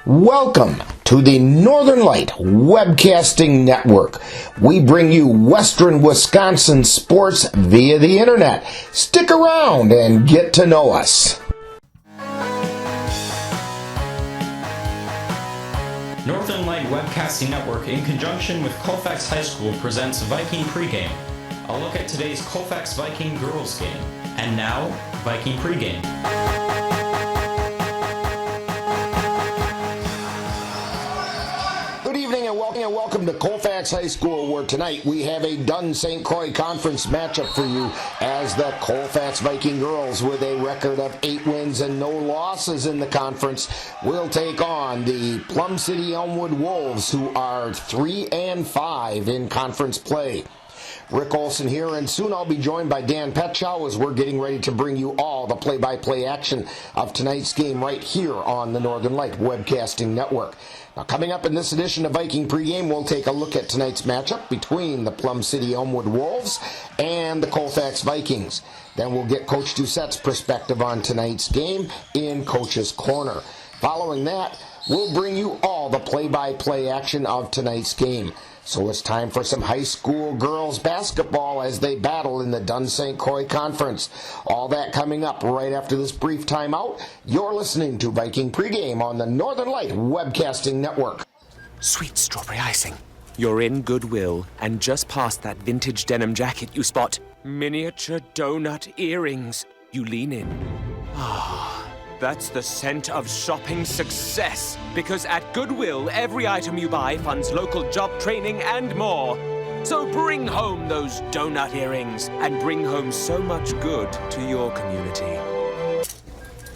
Welcome to the Northern Light Webcasting Network. We bring you Western Wisconsin sports via the internet. Stick around and get to know us. Northern Light Webcasting Network, in conjunction with Colfax High School, presents Viking Pregame. A look at today's Colfax Viking girls game. And now, Viking Pregame. Good evening and welcome to Colfax High School, where tonight we have a Dunn-St. Croix Conference matchup for you as the Colfax Viking girls, with a record of 8 wins and no losses in the conference, will take on the Plum City-Elmwood Wolves, who are 3-5 in conference play. Rick Olson here, and soon I'll be joined by Dan Petschow as we're getting ready to bring you all the play-by-play action of tonight's game right here on the Northern Light Webcasting Network. Now, coming up in this edition of Viking Pregame, we'll take a look at tonight's matchup between the Plum City-Elmwood Wolves and the Colfax Vikings. Then we'll get Coach Doucette's perspective on tonight's game in Coach's Corner. Following that, we'll bring you all the play-by-play action of tonight's game. So it's time for some high school girls basketball as they battle in the Dunn-St. Croix Conference. All that coming up right after this brief timeout. You're listening to Viking Pregame on the Northern Light Webcasting Network. Sweet strawberry icing. You're in Goodwill, and just past that vintage denim jacket you spot miniature donut earrings. You lean in. That's the scent of shopping success. Because at Goodwill, every item you buy funds local job training and more. So bring home those donut earrings and bring home so much good to your community.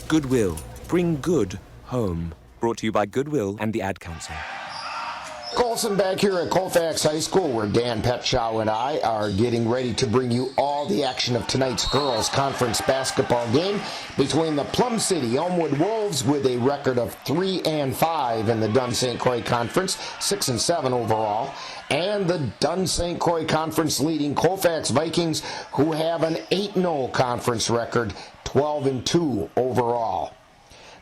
Goodwill. Bring good home. Brought to you by Goodwill and the Ad Council. Colson back here at Colfax High School, where Dan Petschow and I are getting ready to bring you all the action of tonight's girls' conference basketball game between the Plum City-Elmwood Wolves, with a record of 3-5 in the Dunn-St. Croix Conference, 6-7 overall, and the Dunn-St. Croix Conference leading Colfax Vikings, who have an 8-0 conference record, 12-2 overall.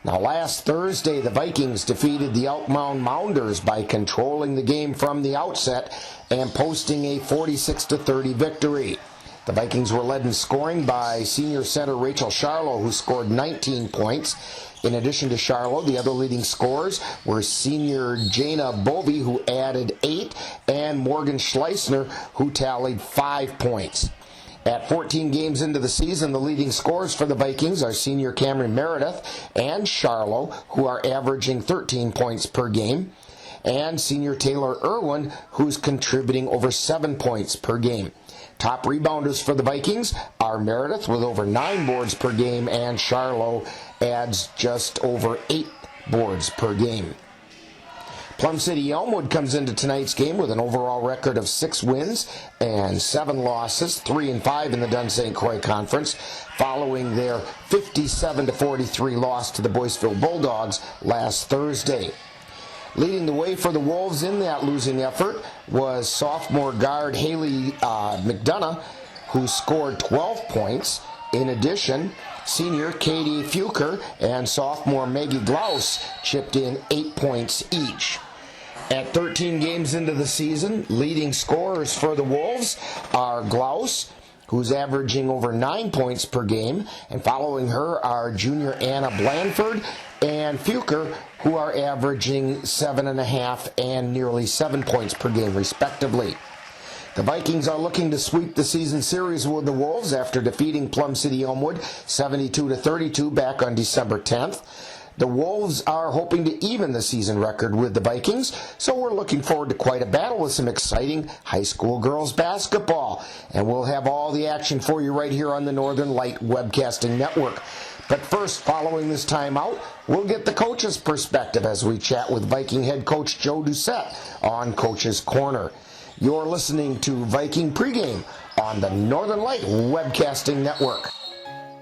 Now, last Thursday, the Vikings defeated the Elk Mound Mounders by controlling the game from the outset and posting a 46-30 victory. The Vikings were led in scoring by senior center Rachel Charlo, who scored 19 points. In addition to Charlo, the other leading scorers were senior Jana Bovey, who added 8, and Morgan Schleisner, who tallied 5 points. At 14 games into the season, the leading scorers for the Vikings are senior Cameron Meredith and Charlo, who are averaging 13 points per game, and senior Taylor Irwin, who's contributing over 7 points per game. Top rebounders for the Vikings are Meredith with over 9 boards per game, and Charlo adds just over 8 boards per game. Plum City-Elmwood comes into tonight's game with an overall record of 6 wins and 7 losses, 3-5 in the Dunn-St. Croix Conference, following their 57-43 loss to the Boyceville Bulldogs last Thursday. Leading the way for the Wolves in that losing effort was sophomore guard Haley McDonough, who scored 12 points. In addition, senior Katie Fuker and sophomore Maggie Glaus chipped in 8 points each. At 13 games into the season, leading scorers for the Wolves are Glaus, who's averaging over 9 points per game, and following her are junior Anna Blanford and Fuker, who are averaging 7.5 and nearly 7 points per game, respectively. The Vikings are looking to sweep the season series with the Wolves after defeating Plum City-Elmwood 72-32 back on December 10th. The Wolves are hoping to even the season record with the Vikings, so we're looking forward to quite a battle with some exciting high school girls basketball. And we'll have all the action for you right here on the Northern Light Webcasting Network. But first, following this timeout, we'll get the coach's perspective as we chat with Viking head coach Joe Doucette on Coach's Corner. You're listening to Viking Pregame on the Northern Light Webcasting Network.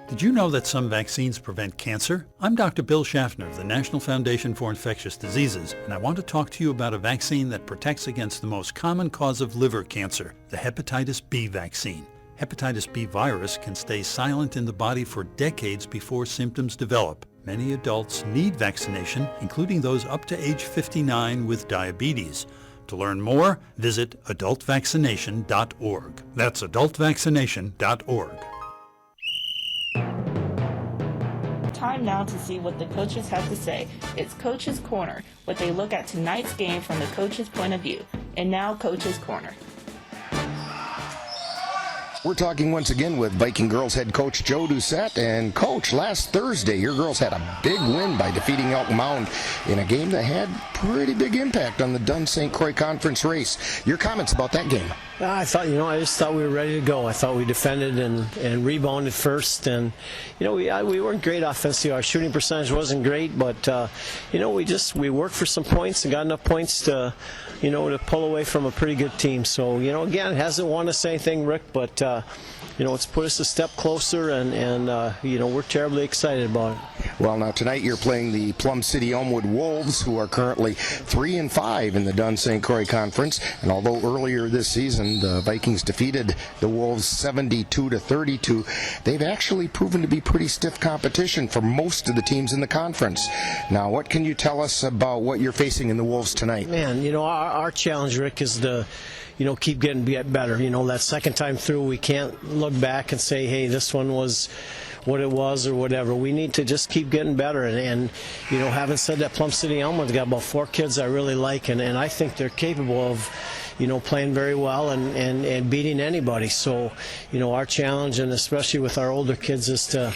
Did you know that some vaccines prevent cancer? I'm Dr. Bill Schaffner of the National Foundation for Infectious Diseases, and I want to talk to you about a vaccine that protects against the most common cause of liver cancer, the hepatitis B vaccine. Hepatitis B virus can stay silent in the body for decades before symptoms develop. Many adults need vaccination, including those up to age 59 with diabetes. To learn more, visit adultvaccination.org. That's adultvaccination.org. Time now to see what the coaches have to say. It's Coach's Corner, what they look at tonight's game from the coach's point of view. And now, Coach's Corner. We're talking once again with Viking girls head coach Joe Doucette. And Coach, last Thursday, your girls had a big win by defeating Elk Mound in a game that had pretty big impact on the Dunn-St. Croix Conference race. Your comments about that game? I just thought we were ready to go. I thought we defended and rebounded first, and we weren't great offensively. Our shooting percentage wasn't great, but we worked for some points and got enough points to pull away from a pretty good team. So again, it hasn't won us anything, Rick, but it's put us a step closer, and we're terribly excited about it. Well, now tonight you're playing the Plum City-Elmwood Wolves, who are currently 3-5 in the Dunn-St. Croix Conference. And although earlier this season the Vikings defeated the Wolves 72-32, they've actually proven to be pretty stiff competition for most of the teams in the conference. Now, what can you tell us about what you're facing in the Wolves tonight? Man, our challenge, Rick, is to keep getting better. That second time through, we can't look back and say, hey, this one was what it was or whatever. We need to just keep getting better. And having said that, Plum City-Elmwood's got about 4 kids I really like, and I think they're capable of playing very well and beating anybody. So, our challenge, and especially with our older kids, is to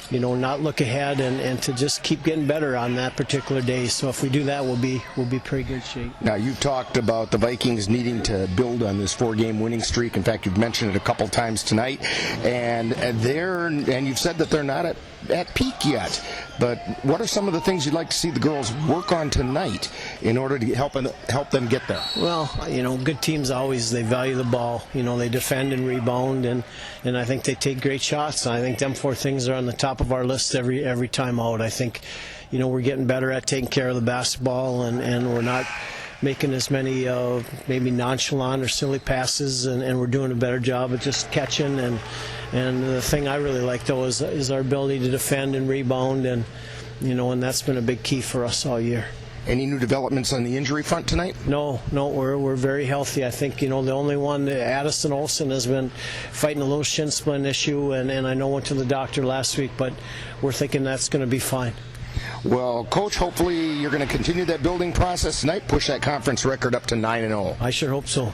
not look ahead and to just keep getting better on that particular day. So if we do that, we'll be pretty good shape. Now, you've talked about the Vikings needing to build on this 4-game winning streak. In fact, you've mentioned it a couple times tonight, and you've said that they're not at peak yet. But what are some of the things you'd like to see the girls work on tonight in order to help them get there? Well, good teams they value the ball. They defend and rebound, and I think they take great shots. I think them 4 things are on the top of our list every time out. I think, we're getting better at taking care of the basketball, and we're not making as many maybe nonchalant or silly passes, and we're doing a better job of just catching. And the thing I really like, though, is our ability to defend and rebound, and that's been a big key for us all year. Any new developments on the injury front tonight? No, we're very healthy. I think, the only one, Addison Olsen, has been fighting a little shin splint issue, and I know went to the doctor last week, but we're thinking that's going to be fine. Well, Coach, hopefully you're going to continue that building process tonight, push that conference record up to 9-0. I sure hope so.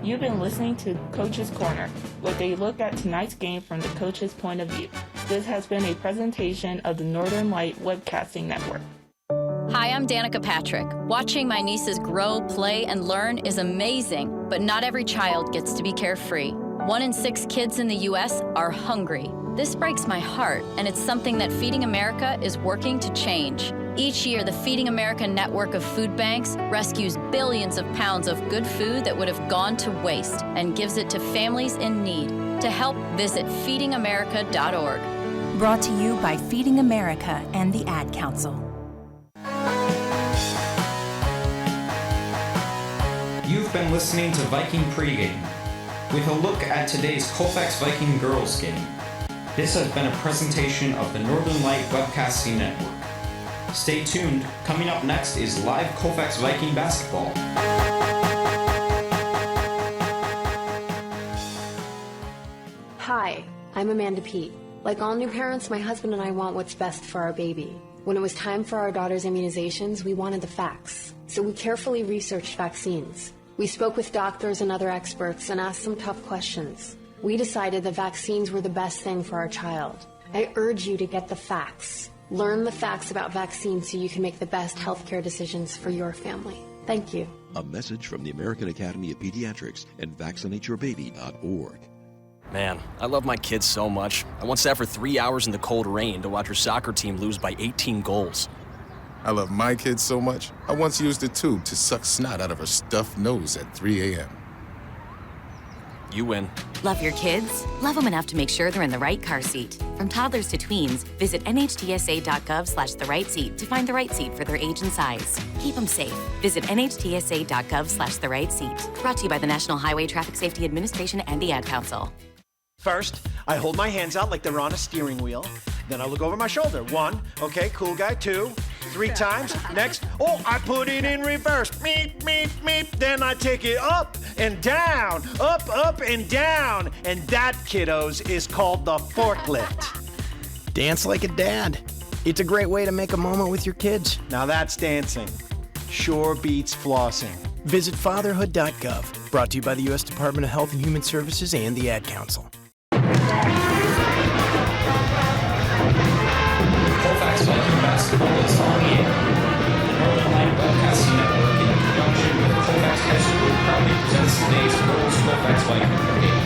You've been listening to Coach's Corner, where they look at tonight's game from the coach's point of view. This has been a presentation of the Northern Light Webcasting Network. Hi, I'm Danica Patrick. Watching my nieces grow, play, and learn is amazing, but not every child gets to be carefree. 1 in 6 kids in the U.S. are hungry. This breaks my heart, and it's something that Feeding America is working to change. Each year, the Feeding America network of food banks rescues billions of pounds of good food that would have gone to waste and gives it to families in need. To help, visit feedingamerica.org. Brought to you by Feeding America and the Ad Council. You've been listening to Viking Pregame, with a look at today's Colfax Viking girls game. This has been a presentation of the Northern Light Webcasting Network. Stay tuned. Coming up next is live Colfax Viking basketball. Hi, I'm Amanda Pete. Like all new parents, my husband and I want what's best for our baby. When it was time for our daughter's immunizations, we wanted the facts. So we carefully researched vaccines. We spoke with doctors and other experts and asked some tough questions. We decided that vaccines were the best thing for our child. I urge you to get the facts. Learn the facts about vaccines so you can make the best healthcare decisions for your family. Thank you. A message from the American Academy of Pediatrics and vaccinateyourbaby.org. Man, I love my kids so much. I once sat for 3 hours in the cold rain to watch her soccer team lose by 18 goals. I love my kids so much, I once used a tube to suck snot out of her stuffed nose at 3 a.m. You win. Love your kids? Love them enough to make sure they're in the right car seat. From toddlers to tweens, visit nhtsa.gov/the-right-seat to find the right seat for their age and size. Keep them safe. Visit nhtsa.gov/the-right-seat. Brought to you by the National Highway Traffic Safety Administration and the Ad Council. First, I hold my hands out like they're on a steering wheel. Then I look over my shoulder. 1, okay, cool guy. 2, 3 times. Next, oh, I put it in reverse. Meep, meep, meep. Then I take it up and down, up and down. And that, kiddos, is called the forklift. Dance like a dad. It's a great way to make a moment with your kids. Now that's dancing. Sure beats flossing. Visit fatherhood.gov. Brought to you by the U.S. Department of Health and Human Services and the Ad Council. Colfax Viking basketball is on the air. The Northern Light Broadcasting Network, in conjunction with Colfax High School, proudly presents today's girls Colfax Viking game.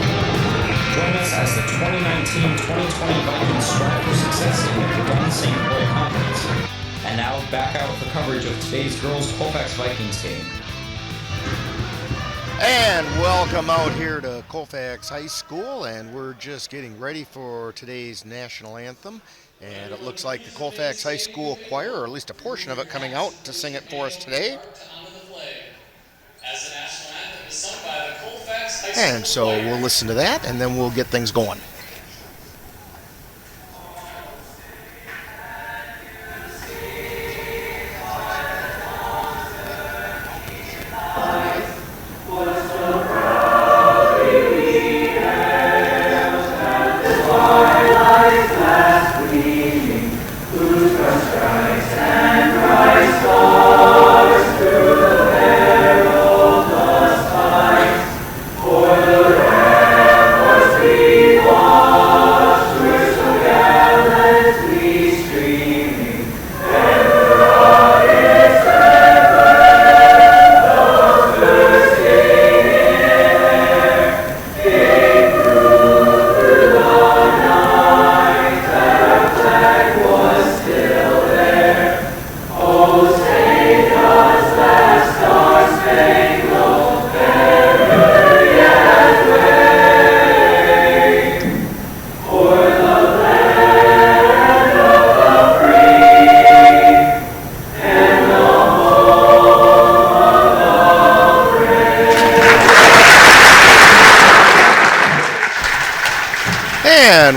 Join us as the 2019-2020 Vikings strive for success in the Gun St. Croix Conference. And now back out for coverage of today's girls Colfax Vikings game. And welcome out here to Colfax High School, and we're just getting ready for today's national anthem. And it looks like the Colfax High School choir, or at least a portion of it, coming out to sing it for us today. And so we'll listen to that, and then we'll get things going.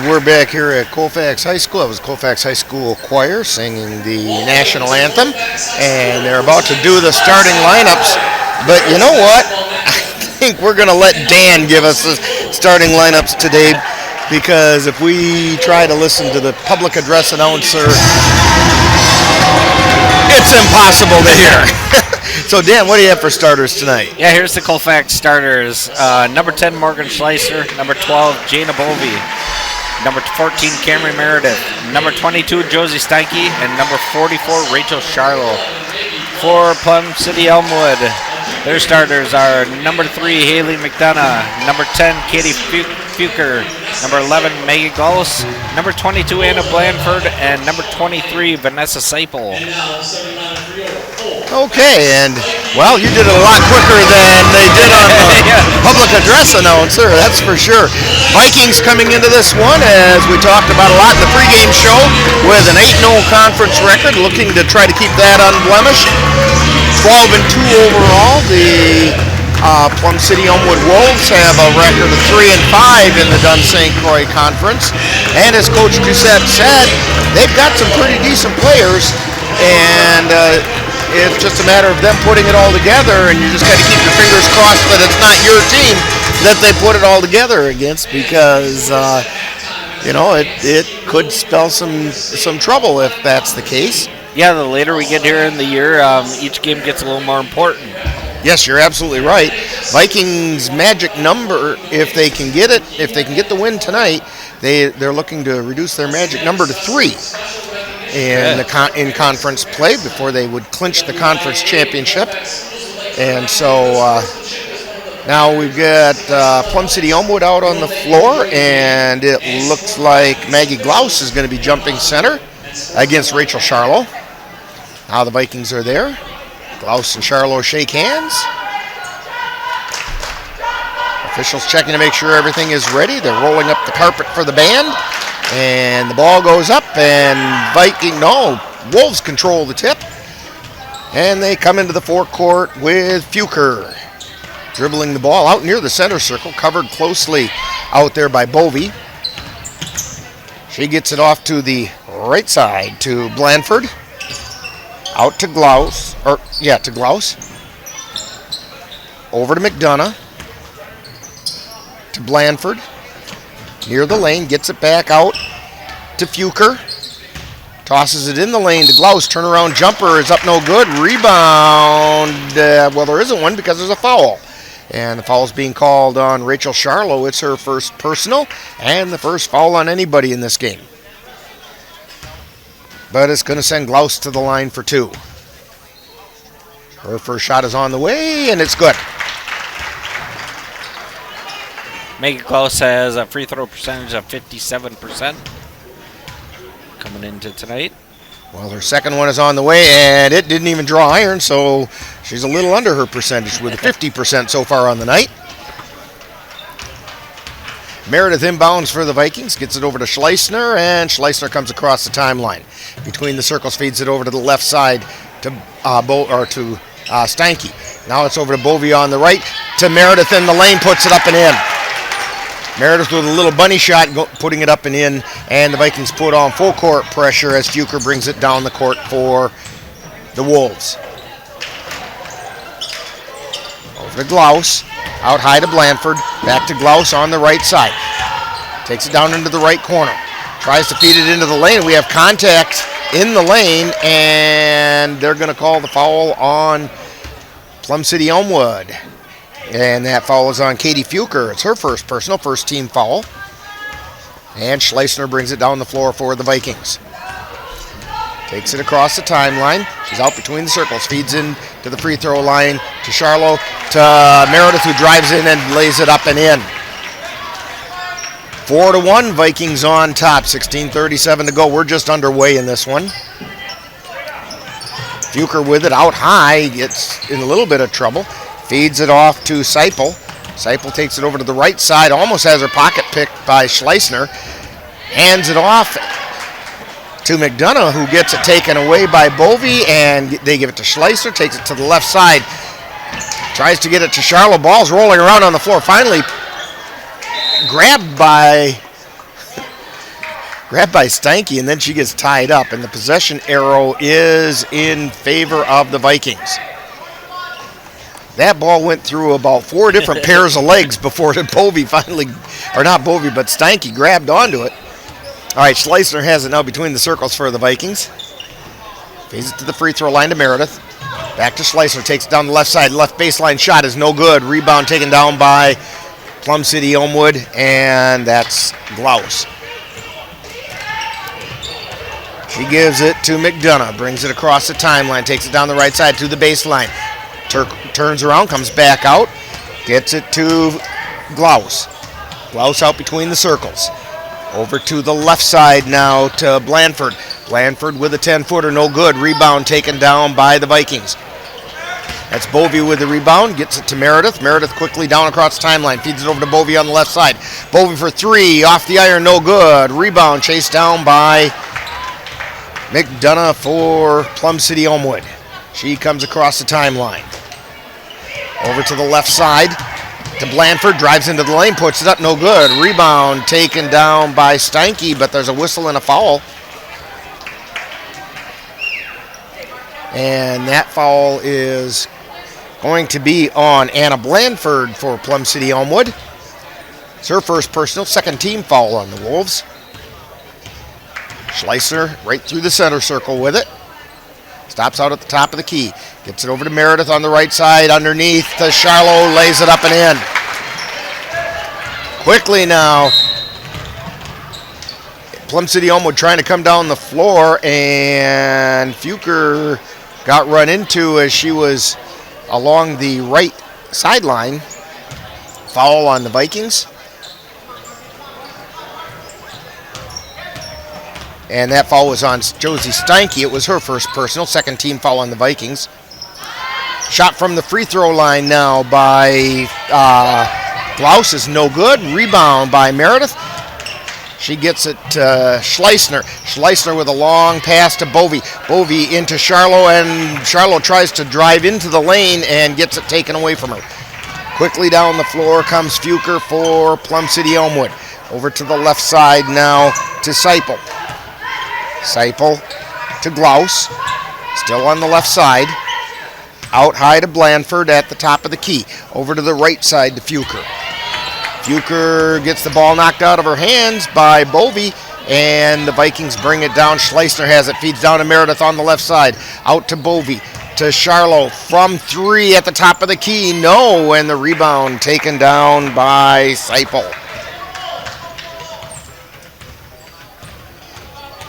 We're back here at Colfax High School. It was Colfax High School choir singing the national anthem, and they're about to do the starting lineups. But you know what? I think we're going to let Dan give us the starting lineups today, because if we try to listen to the public address announcer, it's impossible to hear. So, Dan, what do you have for starters tonight? Yeah, here's the Colfax starters. Number 10, Morgan Schleiser. Number 12, Jana Bovey. Number 14, Cameron Meredith. Number 22, Josie Steinke. And number 44, Rachel Charlo. For Plum City-Elmwood, their starters are number 3, Haley McDonough. Number 10, Katie Fuker. Number 11, Maggie Gullis. Number 22, Anna Blandford. And number 23, Vanessa Seipel. Okay, and, well, you did it a lot quicker than they did on the public address announcer, that's for sure. Vikings coming into this one, as we talked about a lot in the pregame show, with an 8-0 conference record, looking to try to keep that unblemished. 12-2 overall. The Plum City-Elmwood Wolves have a record of 3-5 in the Dunn St. Croix Conference. And as Coach Doucette said, they've got some pretty decent players, and it's just a matter of them putting it all together, and you just got to keep your fingers crossed that it's not your team that they put it all together against, because you know, it could spell some trouble if that's the case. Yeah, the later we get here in the year, each game gets a little more important. Yes, you're absolutely right. Vikings' magic number, if they can get it, if they can get the win tonight, they're looking to reduce their magic number to 3 in conference play before they would clinch the conference championship. And so now we've got Plum City-Elmwood out on the floor, and it looks like Maggie Glaus is going to be jumping center against Rachel Charlo. Now the Vikings are there. Glaus and Charlo shake hands. Officials checking to make sure everything is ready. They're rolling up the carpet for the band. And the ball goes up, and Wolves control the tip. And they come into the forecourt with Fuker dribbling the ball out near the center circle, covered closely out there by Bovey. She gets it off to the right side to Blanford. Out to Glouse. To Glouse. Over to McDonough. To Blanford. Near the lane. Gets it back out to Fuker. Tosses it in the lane to Glouse. Turnaround jumper is up no good. Rebound. Well, there isn't one because there's a foul. And the foul is being called on Rachel Charlo. It's her first personal and the first foul on anybody in this game. But it's going to send Glouse to the line for 2. Her first shot is on the way, and it's good. Megan Glouse has a free throw percentage of 57% coming into tonight. Well, her second one is on the way, and it didn't even draw iron, so she's a little under her percentage with a 50% so far on the night. Meredith inbounds for the Vikings, gets it over to Schleissner, and Schleissner comes across the timeline. Between the circles, feeds it over to the left side to Steinke. Now it's over to Bovey on the right, to Meredith in the lane, puts it up and in. Meredith with a little bunny shot, putting it up and in, and the Vikings put on full court pressure as Fuker brings it down the court for the Wolves. Over to Glouse, out high to Blanford, back to Glouse on the right side. Takes it down into the right corner, tries to feed it into the lane. We have contact in the lane, and they're going to call the foul on Plum City-Elmwood. And that foul is on Katie Fuker. It's her first personal, first team foul. And Schleissner brings it down the floor for the Vikings. Takes it across the timeline. She's out between the circles. Feeds in to the free throw line to Charlo, to Meredith, who drives in and lays it up and in. 4-1, Vikings on top. 16:37 to go. We're just underway in this one. Fuker with it out high. Gets in a little bit of trouble. Feeds it off to Seipel. Seipel takes it over to the right side, almost has her pocket picked by Schleissner. Hands it off to McDonough, who gets it taken away by Bovey, and they give it to Schleissner, takes it to the left side. Tries to get it to Charlo. Ball's rolling around on the floor. Finally grabbed by Steinke, and then she gets tied up, and the possession arrow is in favor of the Vikings. That ball went through about 4 different pairs of legs before Bovey finally, or not Bovey, but Steinke grabbed onto it. All right, Schleissner has it now between the circles for the Vikings. Feeds it to the free throw line to Meredith. Back to Schleissner, takes it down the left side. Left baseline shot is no good. Rebound taken down by Plum City-Elmwood, and that's Glouse. She gives it to McDonough, brings it across the timeline, takes it down the right side to the baseline. Turns around, comes back out, gets it to Glouse. Glouse out between the circles. Over to the left side now to Blanford. Blanford with a 10-footer, no good. Rebound taken down by the Vikings. That's Bovey with the rebound, gets it to Meredith. Meredith quickly down across the timeline, feeds it over to Bovey on the left side. Bovey for 3, off the iron, no good. Rebound chased down by McDonough for Plum City-Elmwood. She comes across the timeline. Over to the left side to Blanford, drives into the lane, puts it up, no good. Rebound taken down by Steinke, but there's a whistle and a foul. And that foul is going to be on Anna Blanford for Plum City-Elmwood. It's her first personal, second team foul on the Wolves. Schleissner right through the center circle with it. Stops out at the top of the key. Gets it over to Meredith on the right side. Underneath to Charlo. Lays it up and in. Quickly now. Plum City-Elmwood trying to come down the floor. And Fuker got run into as she was along the right sideline. Foul on the Vikings. And that foul was on Josie Steinke. It was her first personal, second team foul on the Vikings. Shot from the free throw line now by Glouse is no good. Rebound by Meredith. She gets it to Schleissner. Schleissner with a long pass to Bovey. Bovey into Charlo, and Charlo tries to drive into the lane and gets it taken away from her. Quickly down the floor comes Fuker for Plum City-Elmwood. Over to the left side now to Seipel. Seipel to Glaus. Still on the left side. Out high to Blandford at the top of the key. Over to the right side to Fuker. Fuker gets the ball knocked out of her hands by Bovey, and the Vikings bring it down. Schleisner has it, feeds down to Meredith on the left side. Out to Bovey, to Charlo from 3 at the top of the key. No, and the rebound taken down by Seipel.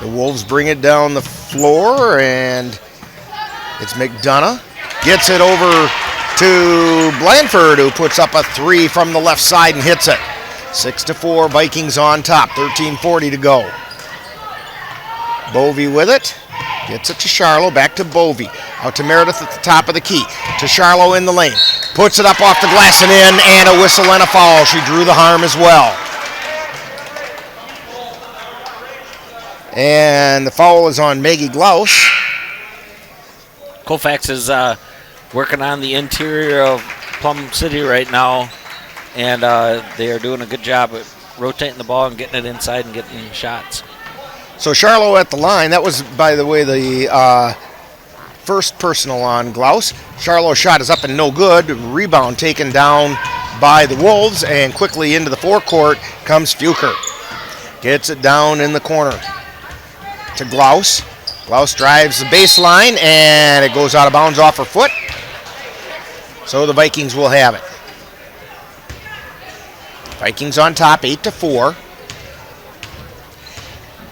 The Wolves bring it down the floor, and it's McDonough. Gets it over to Blandford, who puts up a 3 from the left side and hits it. 6-4, Vikings on top, 13:40 to go. Bovey with it. Gets it to Charlo, back to Bovey. Out to Meredith at the top of the key. To Charlo in the lane. Puts it up off the glass and in, and a whistle and a foul. She drew the harm as well. And the foul is on Maggie Glaus. Colfax is working on the interior of Plum City right now, and they are doing a good job at rotating the ball and getting it inside and getting shots. So Charlo at the line. That was, by the way, the first personal on Glaus. Charlo's shot is up and no good. Rebound taken down by the Wolves, and quickly into the forecourt comes Fuker. Gets it down in the corner to Glaus. Glaus drives the baseline, and it goes out of bounds off her foot. So the Vikings will have it. Vikings on top, 8-4.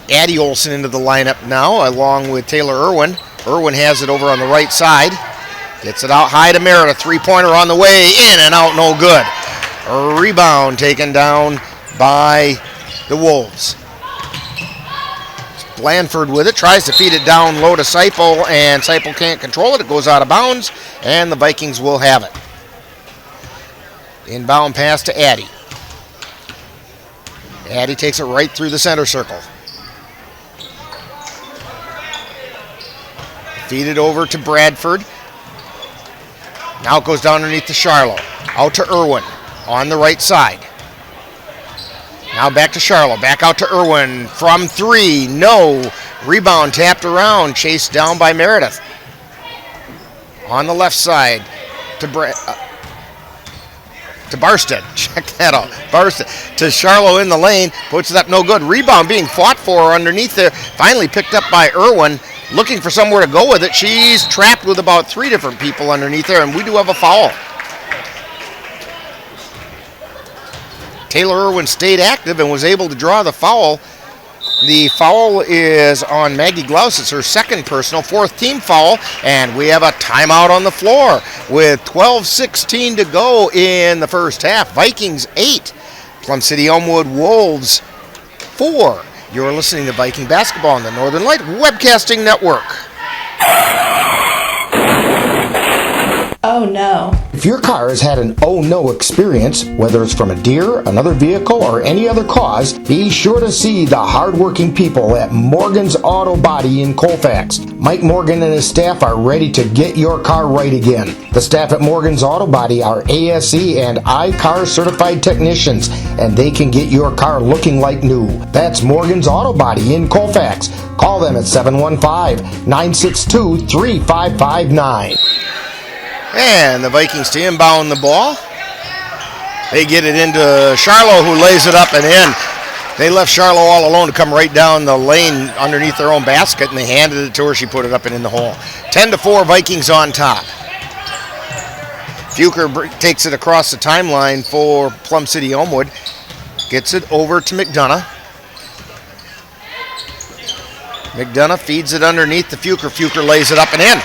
Addie Olson into the lineup now, along with Taylor Irwin. Irwin has it over on the right side. Gets it out high to Meredith. Three-pointer on the way, in and out, no good. A rebound taken down by the Wolves. Blandford with it, tries to feed it down low to Seipel, and Seipel can't control it. It goes out of bounds, and the Vikings will have it. Inbound pass to Addie. Addie takes it right through the center circle. Feed it over to Bradford. Now it goes down underneath to Charlo. Out to Irwin on the right side. Now back to Charlo. Back out to Irwin from 3. No. Rebound tapped around. Chased down by Meredith. On the left side to Barstead. Check that out. Barstead to Charlo in the lane. Puts it up, no good. Rebound being fought for underneath there. Finally picked up by Irwin. Looking for somewhere to go with it. She's trapped with about 3 different people underneath there, and we do have a foul. Taylor Irwin stayed active and was able to draw the foul. The foul is on Maggie Glaus. It's her second personal, 4th team foul, and we have a timeout on the floor with 12:16 to go in the first half. Vikings 8, Plum City-Elmwood Wolves 4. You're listening to Viking Basketball on the Northern Light Webcasting Network. Oh no. If your car has had an oh no experience, whether it's from a deer, another vehicle, or any other cause, be sure to see the hardworking people at Morgan's Auto Body in Colfax. Mike Morgan and his staff are ready to get your car right again. The staff at Morgan's Auto Body are ASE and iCar certified technicians, and they can get your car looking like new. That's Morgan's Auto Body in Colfax. Call them at 715-962-3559. And the Vikings to inbound the ball. They get it into Charlo, who lays it up and in. They left Charlo all alone to come right down the lane underneath their own basket, and they handed it to her. She put it up and in the hole. 10-4, Vikings on top. Fuker takes it across the timeline for Plum City-Elmwood. Gets it over to McDonough. McDonough feeds it underneath the Fuker. Fuker lays it up and in.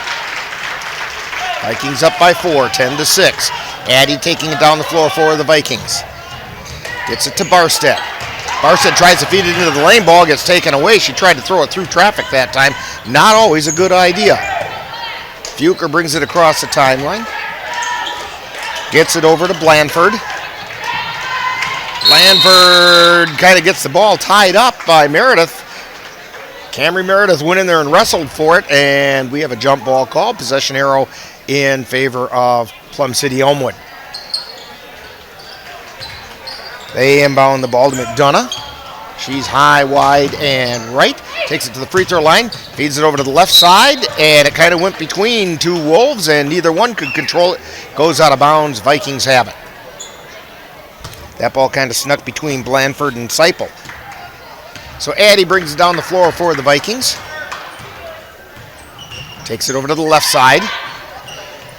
Vikings up by 4, 10-6. Addie taking it down the floor for the Vikings. Gets it to Barstead. Barstead tries to feed it into the lane. Ball gets taken away. She tried to throw it through traffic that time. Not always a good idea. Fuker brings it across the timeline. Gets it over to Blandford. Blandford kind of gets the ball tied up by Meredith. Camry Meredith went in there and wrestled for it, and we have a jump ball call. Possession arrow in favor of Plum City-Elmwood. They inbound the ball to McDonough. She's high, wide, and right. Takes it to the free throw line. Feeds it over to the left side, and it kind of went between two Wolves, and neither one could control it. Goes out of bounds. Vikings have it. That ball kind of snuck between Blandford and Seipel. So Addy brings it down the floor for the Vikings. Takes it over to the left side.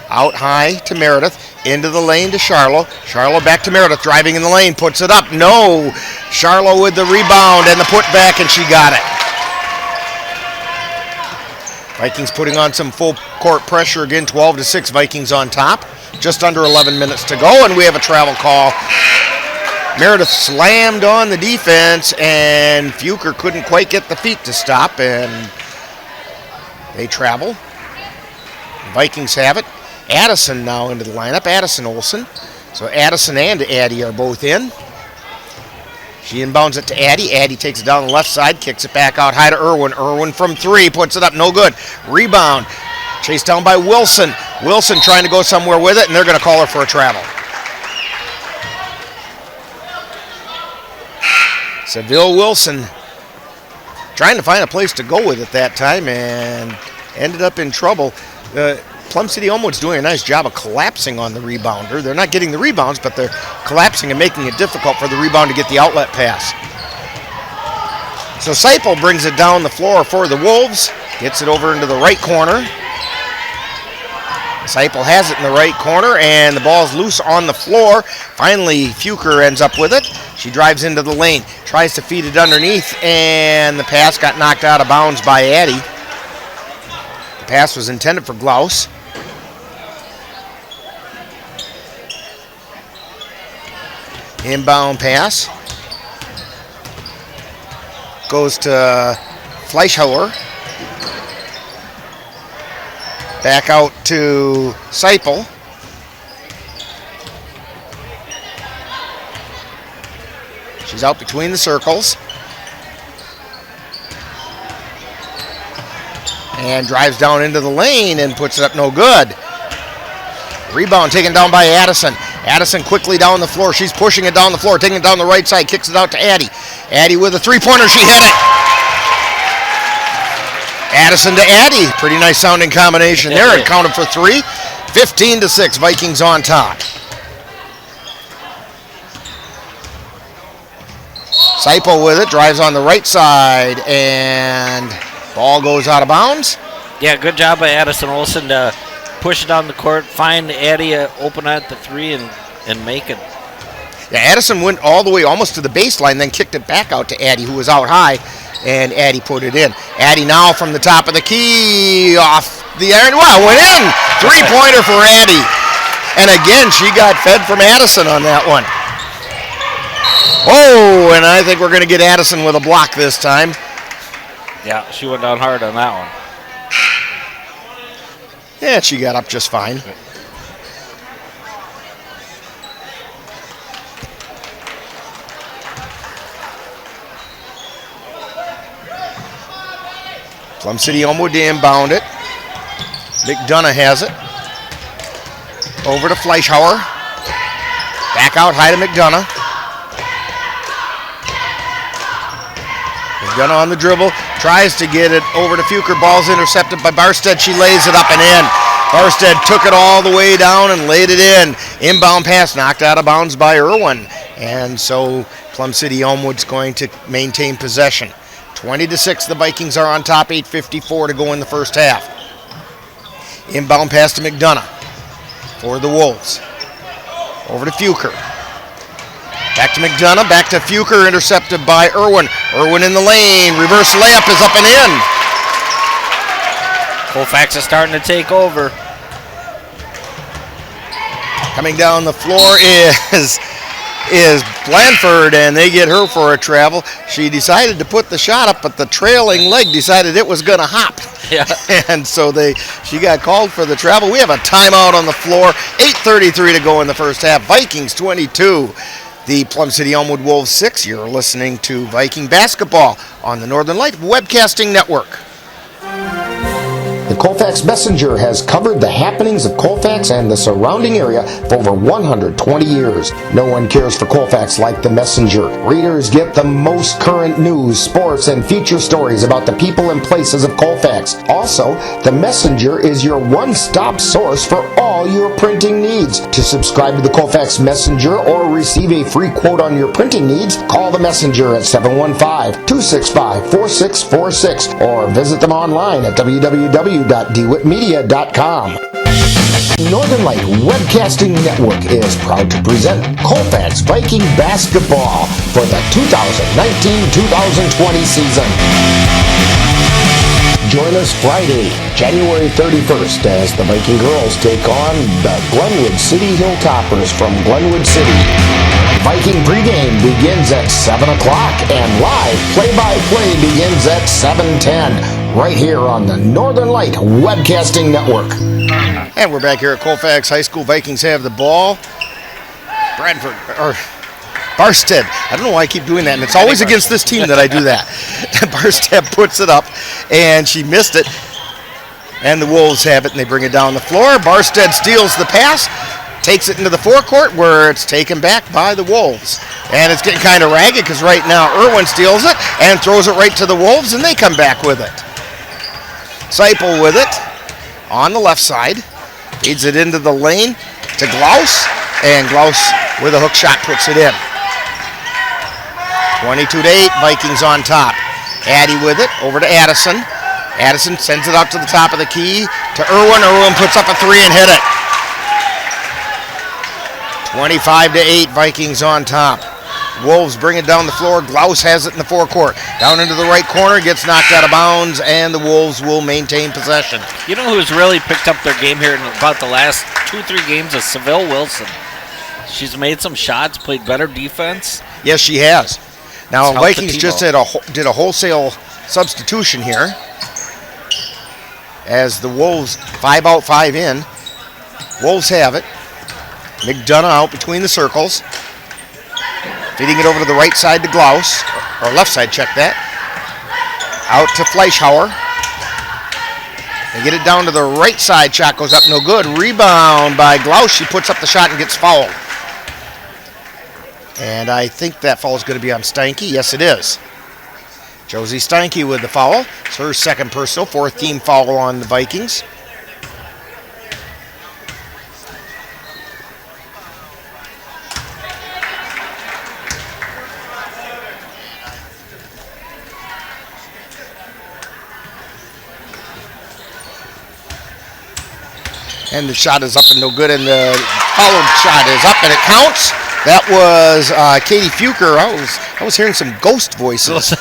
Out high to Meredith. Into the lane to Charlo. Charlo back to Meredith. Driving in the lane. Puts it up. No. Charlo with the rebound and the putback, and she got it. Vikings putting on some full court pressure again. 12-6. Vikings on top. Just under 11 minutes to go, and we have a travel call. Meredith slammed on the defense, and Fuker couldn't quite get the feet to stop, and they travel. The Vikings have it. Addison now into the lineup. Addison Olsen. So Addison and Addy are both in. She inbounds it to Addy. Addy takes it down the left side, kicks it back out high to Irwin. Irwin from three, puts it up, no good. Rebound. Chased down by Wilson. Wilson trying to go somewhere with it, and they're going to call her for a travel. Seville Wilson trying to find a place to go with it that time and ended up in trouble. Plum City-Elmwood's doing a nice job of collapsing on the rebounder. They're not getting the rebounds, but they're collapsing and making it difficult for the rebound to get the outlet pass. So Seipel brings it down the floor for the Wolves. Gets it over into the right corner. Seipel has it in the right corner, and the ball's loose on the floor. Finally, Fuker ends up with it. She drives into the lane, tries to feed it underneath, and the pass got knocked out of bounds by Addy. The pass was intended for Glaus. Inbound pass goes to Fleischhauer. Back out to Seipel. She's out between the circles. And drives down into the lane and puts it up no good. Rebound taken down by Addison. Addison quickly down the floor. She's pushing it down the floor, taking it down the right side, kicks it out to Addy. Addy with a three-pointer. She hit it. Addison to Addy. Pretty nice sounding combination there. It counted for three. 15-6. Vikings on top. Seipel with it. Drives on the right side. And ball goes out of bounds. Yeah, good job by Addison Olsen to push it down the court, find Addy open at the three, and make it. Yeah, Addison went all the way almost to the baseline, then kicked it back out to Addy, who was out high, and Addy put it in. Addy now from the top of the key, off the iron. Wow, went in! Three-pointer for Addy. And again, she got fed from Addison on that one. Oh, and I think we're going to get Addison with a block this time. Yeah, she went down hard on that one. Yeah, she got up just fine. Plum City-Elmwood to inbound it. McDonough has it. Over to Fleischhauer. Back out high to McDonough. McDonough on the dribble. Tries to get it over to Fuker. Ball's intercepted by Barstead. She lays it up and in. Barstead took it all the way down and laid it in. Inbound pass knocked out of bounds by Irwin. And so Plum City-Elmwood's going to maintain possession. 20-6, the Vikings are on top. 8:54 to go in the first half. Inbound pass to McDonough for the Wolves. Over to Fuker. Back to McDonough, back to Fuker, intercepted by Irwin. Irwin in the lane, reverse layup is up and in. Colfax is starting to take over. Coming down the floor is Blandford, and they get her for a travel. She decided to put the shot up, but the trailing leg decided it was going to hop. Yeah. And so she got called for the travel. We have a timeout on the floor. 8:33 to go in the first half. Vikings 22. The Plum City-Elmwood Wolves 6. You're listening to Viking basketball on the Northern Light Webcasting Network. The Colfax Messenger has covered the happenings of Colfax and the surrounding area for over 120 years. No one cares for Colfax like the Messenger. Readers get the most current news, sports, and feature stories about the people and places of Colfax. Also, the Messenger is your one-stop source for all your printing needs. To subscribe to the Colfax Messenger or receive a free quote on your printing needs, call the Messenger at 715-265-4646 or visit them online at www.dewitmedia.com. Northern Light Webcasting Network is proud to present Colfax Viking basketball for the 2019-2020 season. Join us Friday, January 31st, as the Viking girls take on the Glenwood City Hilltoppers from Glenwood City. Viking pregame begins at 7 o'clock and live play-by-play begins at 7:10, right here on the Northern Light Webcasting Network. And we're back here at Colfax High School. Vikings have the ball. Barstead. I don't know why I keep doing that, and it's always against this team that I do that. Barstead puts it up, and she missed it. And the Wolves have it, and they bring it down the floor. Barstead steals the pass, takes it into the forecourt, where it's taken back by the Wolves. And it's getting kind of ragged, because right now Irwin steals it and throws it right to the Wolves, and they come back with it. Seipel with it on the left side. Feeds it into the lane to Glaus, and Glaus with a hook shot puts it in. 22-8, Vikings on top. Addy with it, over to Addison. Addison sends it out to the top of the key to Irwin. Irwin puts up a three and hit it. 25-8, Vikings on top. Wolves bring it down the floor. Glaus has it in the forecourt. Down into the right corner, gets knocked out of bounds, and the Wolves will maintain possession. You know who's really picked up their game here in about the last 2-3 games is Seville Wilson. She's made some shots, played better defense. Yes, she has. Now, Vikings just did a wholesale substitution here, as the Wolves 5 out, 5 in. Wolves have it. McDonough out between the circles. Feeding it over to the right side to Glaus, or left side, check that. Out to Fleischhauer. They get it down to the right side, shot goes up, no good. Rebound by Glaus, she puts up the shot and gets fouled. And I think that foul is going to be on Steinke. Yes, it is. Josie Steinke with the foul. It's her second personal, fourth team foul on the Vikings. And the shot is up and no good, and the followed shot is up, and it counts. That was Katie Fuker. I was hearing some ghost voices.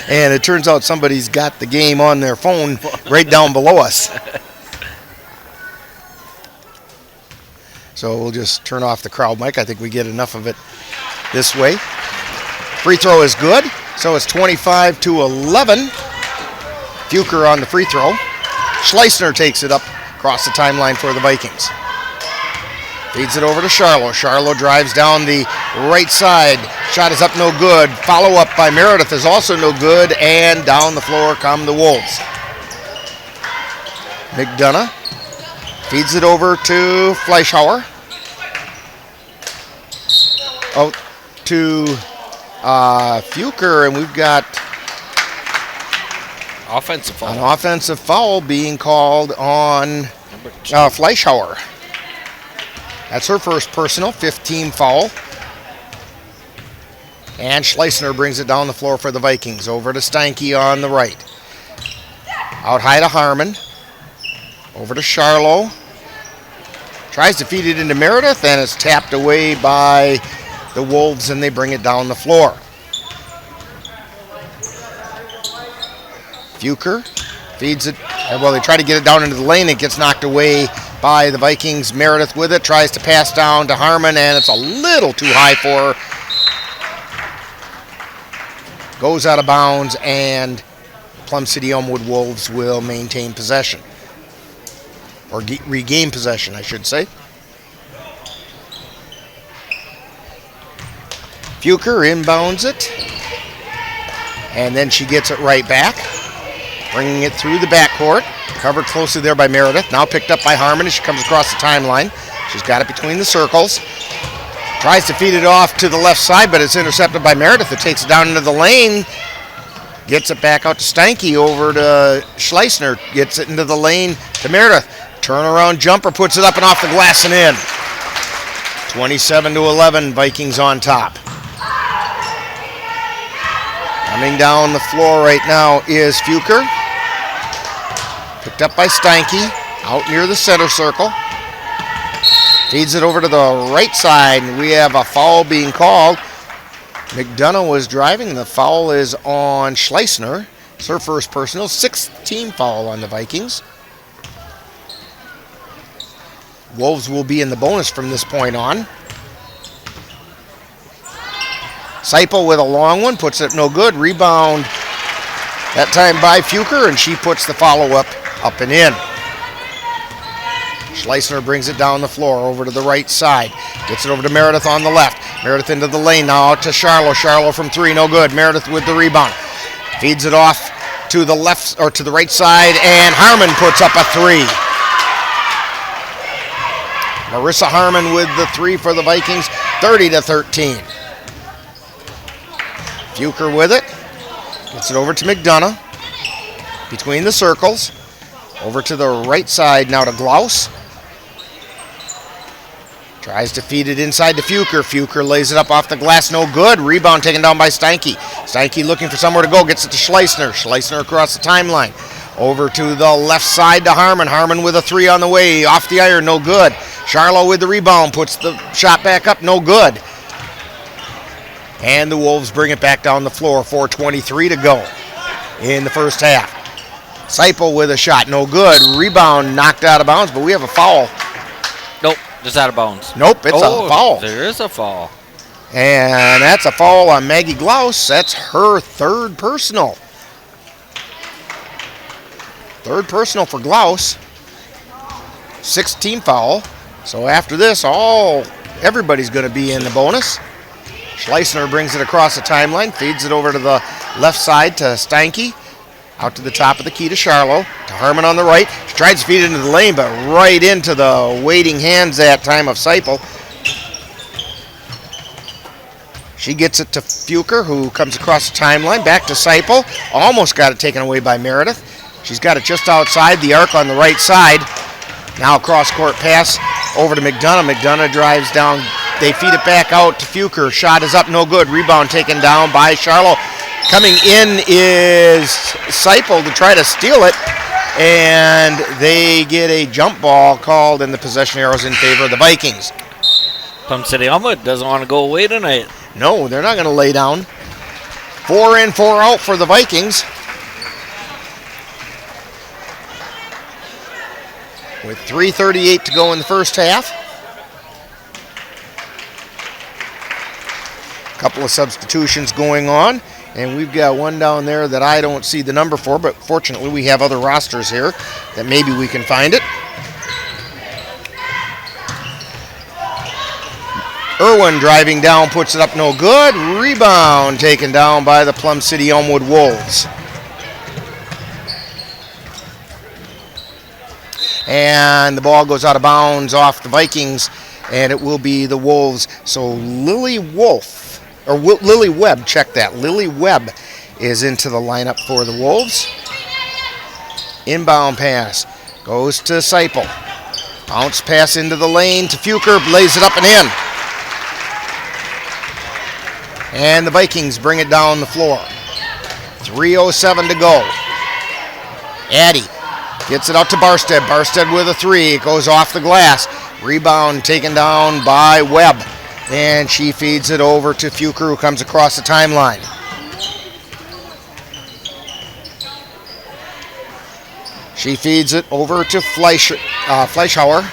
And it turns out somebody's got the game on their phone right down below us. So we'll just turn off the crowd mic. I think we get enough of it this way. Free throw is good. So it's 25-11. Fuker on the free throw. Schleissner takes it up across the timeline for the Vikings. Feeds it over to Charlo. Charlo drives down the right side. Shot is up, no good. Follow-up by Meredith is also no good. And down the floor come the Wolves. McDonough feeds it over to Fleischhauer. Out to Fuker, and we've got offensive foul. An offensive foul being called on Fleischhauer. That's her first personal, 15 foul. And Schleissner brings it down the floor for the Vikings. Over to Steinke on the right. Out high to Harmon. Over to Charlo. Tries to feed it into Meredith, and it's tapped away by the Wolves, and they bring it down the floor. Fuker feeds it. Well, they try to get it down into the lane. It gets knocked away by the Vikings. Meredith with it. Tries to pass down to Harmon, and it's a little too high for her. Goes out of bounds, and Plum City-Elmwood Wolves will maintain possession. Or regain possession, I should say. Fuker inbounds it. And then she gets it right back. Bringing it through the backcourt. Covered closely there by Meredith. Now picked up by Harmon as she comes across the timeline. She's got it between the circles. Tries to feed it off to the left side, but it's intercepted by Meredith. It takes it down into the lane. Gets it back out to Steinke, over to Schleisner. Gets it into the lane to Meredith. Turnaround jumper, puts it up and off the glass and in. 27-11, Vikings on top. Coming down the floor right now is Fuker. Picked up by Steinke, out near the center circle. Feeds it over to the right side, and we have a foul being called. McDonough was driving. The foul is on Schleisner. It's her first personal. 6th team foul on the Vikings. Wolves will be in the bonus from this point on. Seipel with a long one, puts it no good. Rebound that time by Fuker, and she puts the follow-up up and in. Schleisner brings it down the floor over to the right side. Gets it over to Meredith on the left. Meredith into the lane now out to Charlo. Charlo from 3, no good. Meredith with the rebound. Feeds it off to the left or to the right side, and Harmon puts up a 3. Marissa Harmon with the 3 for the Vikings, 30-13. Fuker with it. Gets it over to McDonough. Between the circles. Over to the right side now to Glaus. Tries to feed it inside to Fuker. Fuker lays it up off the glass, no good. Rebound taken down by Steinke. Steinke looking for somewhere to go, gets it to Schleisner. Schleisner across the timeline. Over to the left side to Harmon. Harmon with a 3 on the way, off the iron, no good. Charlo with the rebound, puts the shot back up, no good. And the Wolves bring it back down the floor, 4:23 to go in the first half. Seipel with a shot, no good. Rebound knocked out of bounds, but we have a foul. Nope, just out of bounds. Nope, it's a foul. There is a foul. And that's a foul on Maggie Glaus. That's her 3rd personal. 3rd personal for Glaus. 6th team foul. So after this, everybody's going to be in the bonus. Schleisner brings it across the timeline, feeds it over to the left side to Steinke. Out to the top of the key to Charlo. To Harmon on the right. She tries to feed it into the lane, but right into the waiting hands that time of Seipel. She gets it to Fuker, who comes across the timeline. Back to Seipel. Almost got it taken away by Meredith. She's got it just outside the arc on the right side. Now cross-court pass over to McDonough. McDonough drives down. They feed it back out to Fuker. Shot is up, no good. Rebound taken down by Charlo. Coming in is Seipel to try to steal it, and they get a jump ball called, and the possession arrows in favor of the Vikings. Plum City-Elmwood doesn't want to go away tonight. No, they're not going to lay down. 4 in, 4 out for the Vikings. With 3:38 to go in the first half. A couple of substitutions going on. And we've got one down there that I don't see the number for, but fortunately we have other rosters here that maybe we can find it. Irwin driving down, puts it up, no good. Rebound taken down by the Plum City-Elmwood Wolves. And the ball goes out of bounds off the Vikings, and it will be the Wolves. So Lily Webb, check that. Lily Webb is into the lineup for the Wolves. Inbound pass goes to Seipel. Bounce pass into the lane to Fuker, lays it up and in. And the Vikings bring it down the floor. 3:07 to go. Addy gets it out to Barstead. Barstead with a 3. It goes off the glass. Rebound taken down by Webb. And she feeds it over to Fuker, who comes across the timeline. She feeds it over to Fleischhauer.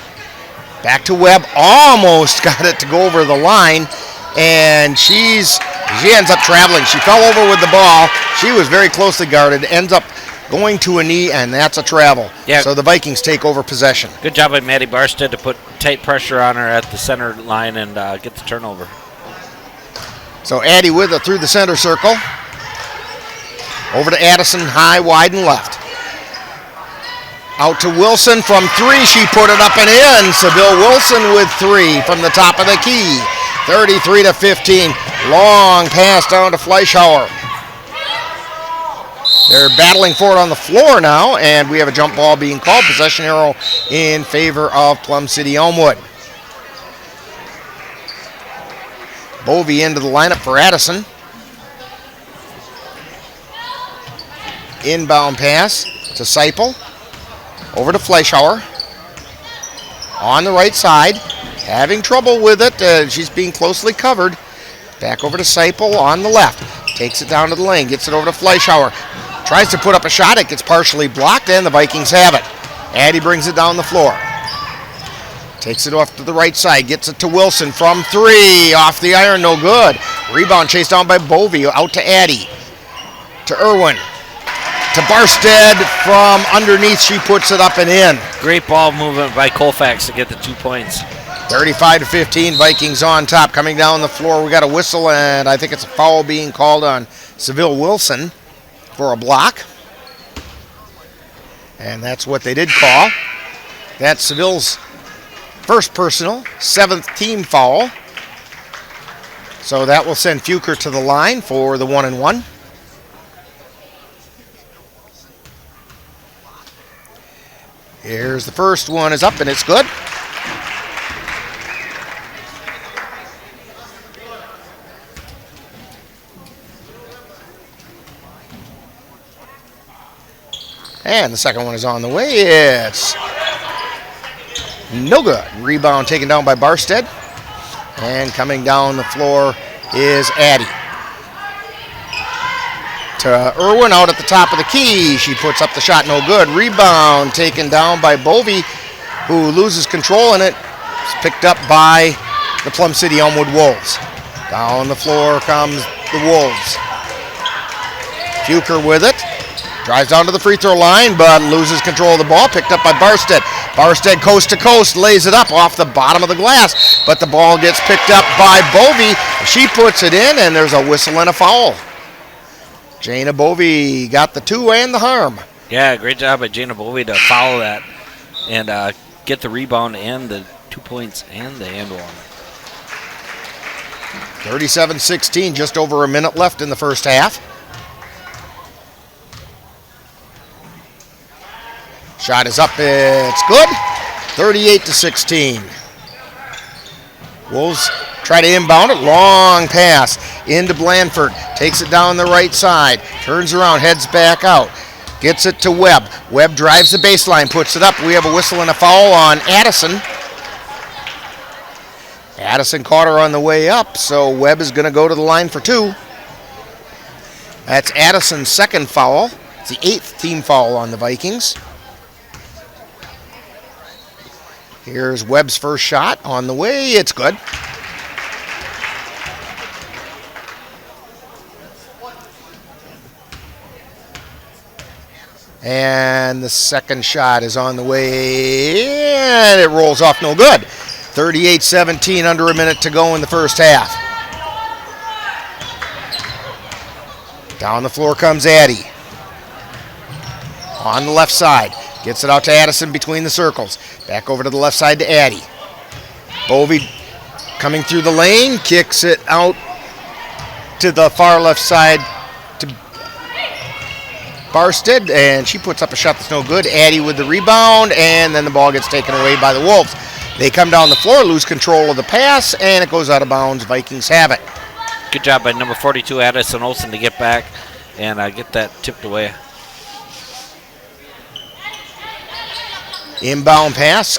Back to Webb. Almost got it to go over the line. And she ends up traveling. She fell over with the ball. She was very closely guarded. Ends up going to a knee, and that's a travel. Yeah. So the Vikings take over possession. Good job by Maddie Barstead to put tight pressure on her at the center line and get the turnover. So Addy with it through the center circle. Over to Addison, high, wide, and left. Out to Wilson from 3. She put it up and in. Seville Wilson with 3 from the top of the key. 33-15. Long pass down to Fleischhauer. They're battling for it on the floor now, and we have a jump ball being called. Possession arrow in favor of Plum City-Elmwood. Bovey into the lineup for Addison. Inbound pass to Seipel. Over to Fleischhauer. On the right side. Having trouble with it. She's being closely covered. Back over to Seipel on the left. Takes it down to the lane. Gets it over to Fleischhauer. Tries to put up a shot. It gets partially blocked, and the Vikings have it. Addy brings it down the floor. Takes it off to the right side. Gets it to Wilson from 3. Off the iron, no good. Rebound chased down by Bovey. Out to Addy. To Irwin. To Barstead from underneath. She puts it up and in. Great ball movement by Colfax to get the 2 points. 35-15. Vikings on top. Coming down the floor. We got a whistle, and I think it's a foul being called on Seville Wilson for a block. And that's what they did call. That's Seville's first personal, 7th team foul. So that will send Fuker to the line for the 1-and-1. Here's the first one is up, and it's good. And the second one is on the way. It's no good. Rebound taken down by Barstead. And coming down the floor is Addy. To Irwin out at the top of the key. She puts up the shot, no good. Rebound taken down by Bovey, who loses control, and it's picked up by the Plum City-Elmwood Wolves. Down the floor comes the Wolves. Fuker with it. Drives down to the free throw line, but loses control of the ball. Picked up by Barstead. Barstead coast to coast, lays it up off the bottom of the glass, but the ball gets picked up by Bovey. She puts it in, and there's a whistle and a foul. Jana Bovey got the 2 and the harm. Yeah, great job by Jana Bovey to follow that and get the rebound and the 2 points and the and one. 37-16, just over a minute left in the first half. Shot is up, it's good. 38-16. Wolves try to inbound it. Long pass into Blandford. Takes it down the right side. Turns around, heads back out. Gets it to Webb. Webb drives the baseline, puts it up. We have a whistle and a foul on Addison. Addison caught her on the way up, so Webb is going to go to the line for 2. That's Addison's second foul. It's the 8th team foul on the Vikings. Here's Webb's first shot on the way. It's good. And the second shot is on the way, and it rolls off no good. 38-17, under a minute to go in the first half. Down the floor comes Addy. On the left side. Gets it out to Addison between the circles. Back over to the left side to Addy. Bovey coming through the lane. Kicks it out to the far left side to Barstead. And she puts up a shot that's no good. Addy with the rebound. And then the ball gets taken away by the Wolves. They come down the floor, lose control of the pass, and it goes out of bounds. Vikings have it. Good job by number 42, Addison Olsen, to get back and get that tipped away. Inbound pass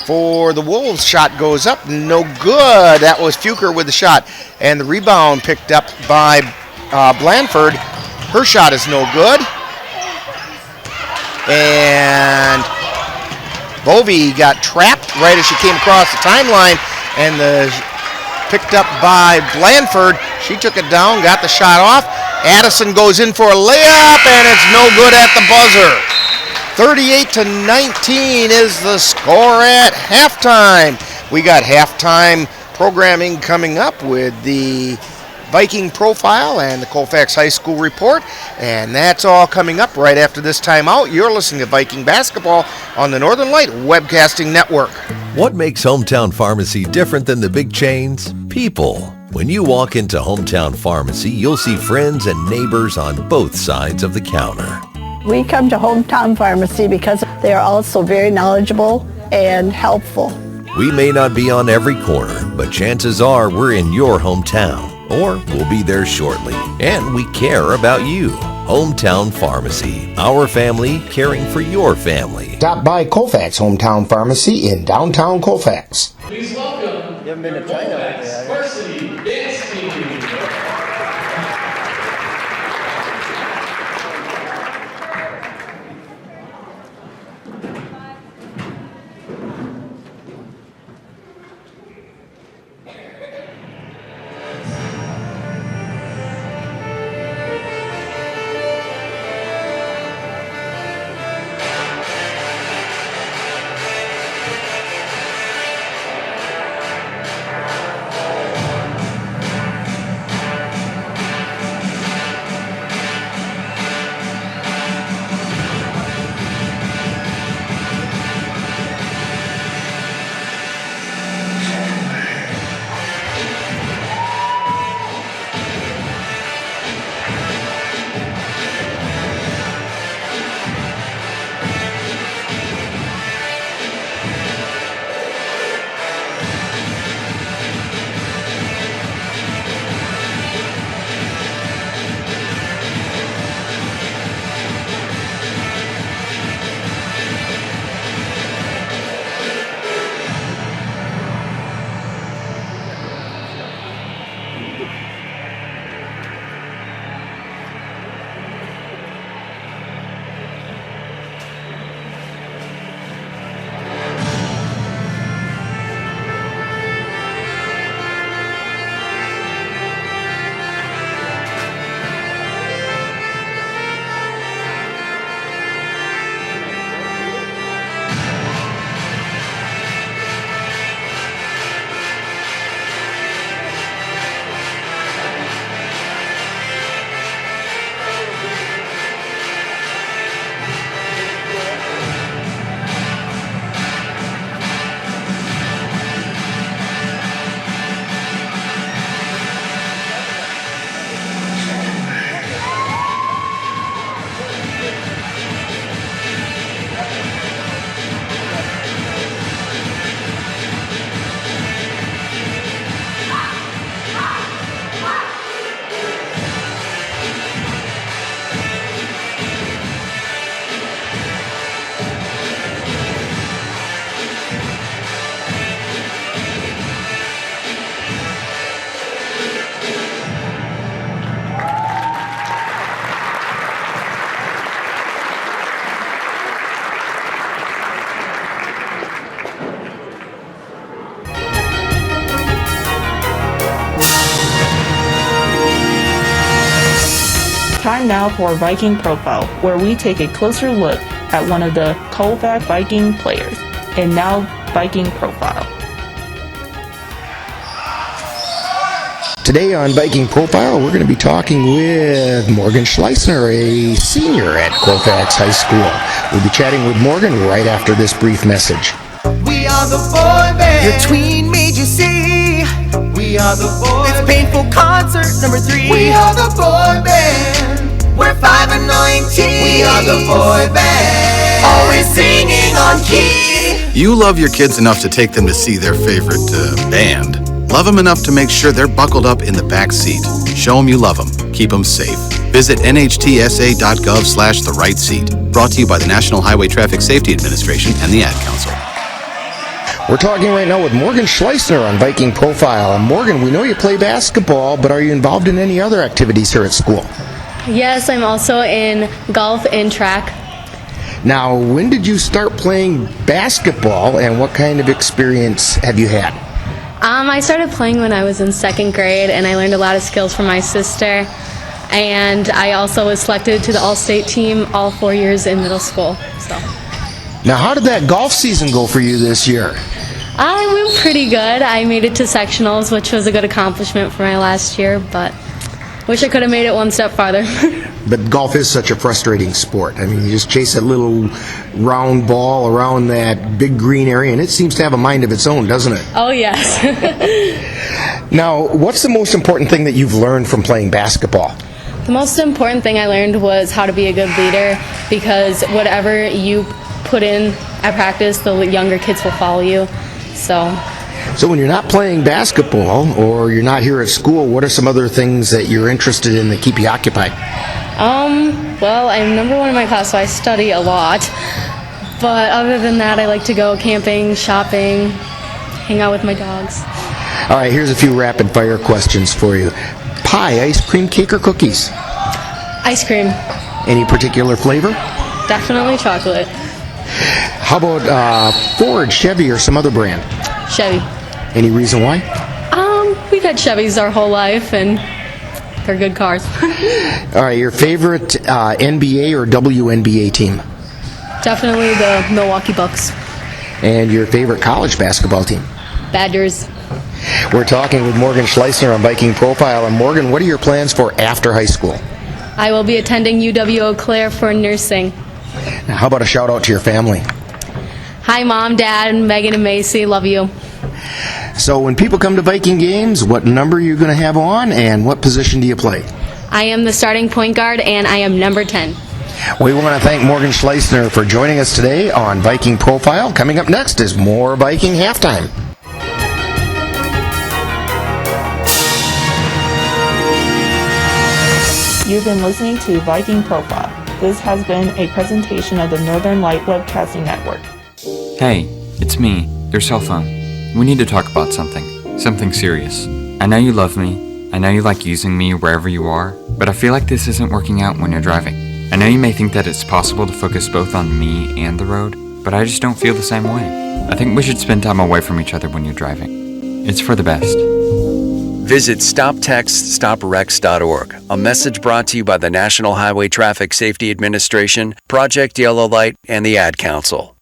for the Wolves. Shot goes up. No good. That was Fuker with the shot. And the rebound picked up by Blandford. Her shot is no good. And Bovey got trapped right as she came across the timeline. And picked up by Blandford. She took it down, got the shot off. Addison goes in for a layup, and it's no good at the buzzer. 38-19 is the score at halftime. We got halftime programming coming up with the Viking profile and the Colfax High School report, and that's all coming up right after this timeout. You're listening to Viking basketball on the Northern Light Webcasting Network. What makes Hometown Pharmacy different than the big chains? People. When you walk into Hometown Pharmacy, you'll see friends and neighbors on both sides of the counter. We come to Hometown Pharmacy because they are also very knowledgeable and helpful. We may not be on every corner, but chances are we're in your hometown, or we'll be there shortly. And we care about you. Hometown Pharmacy, our family caring for your family. Stop by Colfax Hometown Pharmacy in downtown Colfax. Please welcome You haven't been to China Colfax lately, Varsity Dance Team. Time now for Viking Profile, where we take a closer look at one of the Colfax Viking players. And now, Viking Profile. Today on Viking Profile, we're going to be talking with Morgan Schleissner, a senior at Colfax High School. We'll be chatting with Morgan right after this brief message. We are the boy band. Your tween made you see. We are the boy band. It's Painful Concert number 3. We are the boy band. We're 5 and 19. We are the boy band. Always singing on key. You love your kids enough to take them to see their favorite band. Love them enough to make sure they're buckled up in the back seat. Show them you love them. Keep them safe. Visit nhtsa.gov/the right seat. Brought to you by the National Highway Traffic Safety Administration and the Ad Council. We're talking right now with Morgan Schleissner on Viking Profile. And Morgan, we know you play basketball, but are you involved in any other activities here at school? Yes, I'm also in golf and track. Now, when did you start playing basketball, and what kind of experience have you had? I started playing when I was in 2nd grade, and I learned a lot of skills from my sister. And I also was selected to the All-State team all 4 years in middle school. So. Now, how did that golf season go for you this year? I went pretty good. I made it to sectionals, which was a good accomplishment for my last year, but wish I could have made it one step farther. But golf is such a frustrating sport. I mean, you just chase that little round ball around that big green area, and it seems to have a mind of its own, doesn't it? Oh, yes. Now, what's the most important thing that you've learned from playing basketball? The most important thing I learned was how to be a good leader, because whatever you put in at practice, the younger kids will follow you. So when you're not playing basketball or you're not here at school, what are some other things that you're interested in that keep you occupied? Well, I'm number one in my class, so I study a lot. But other than that, I like to go camping, shopping, hang out with my dogs. All right, here's a few rapid fire questions for you. Pie, ice cream, cake, or cookies? Ice cream. Any particular flavor? Definitely chocolate. How about Ford, Chevy, or some other brand? Chevy. Any reason why? We've had Chevys our whole life, and they're good cars. All right, your favorite NBA or WNBA team? Definitely the Milwaukee Bucks. And your favorite college basketball team? Badgers. We're talking with Morgan Schleissner on Viking Profile. And Morgan, what are your plans for after high school? I will be attending UW-Eau Claire for nursing. Now, how about a shout out to your family? Hi, Mom, Dad, Megan, and Macy. Love you. So when people come to Viking games, what number are you going to have on, and what position do you play? I am the starting point guard, and I am number 10. We want to thank Morgan Schleissner for joining us today on Viking Profile. Coming up next is more Viking Halftime. You've been listening to Viking Profile. This has been a presentation of the Northern Light Webcasting Network. Hey, it's me, your cell phone. We need to talk about something serious. I know you love me, I know you like using me wherever you are, but I feel like this isn't working out when you're driving. I know you may think that it's possible to focus both on me and the road, but I just don't feel the same way. I think we should spend time away from each other when you're driving. It's for the best. Visit StopTextStopWrecks.org, a message brought to you by the National Highway Traffic Safety Administration, Project Yellow Light, and the Ad Council.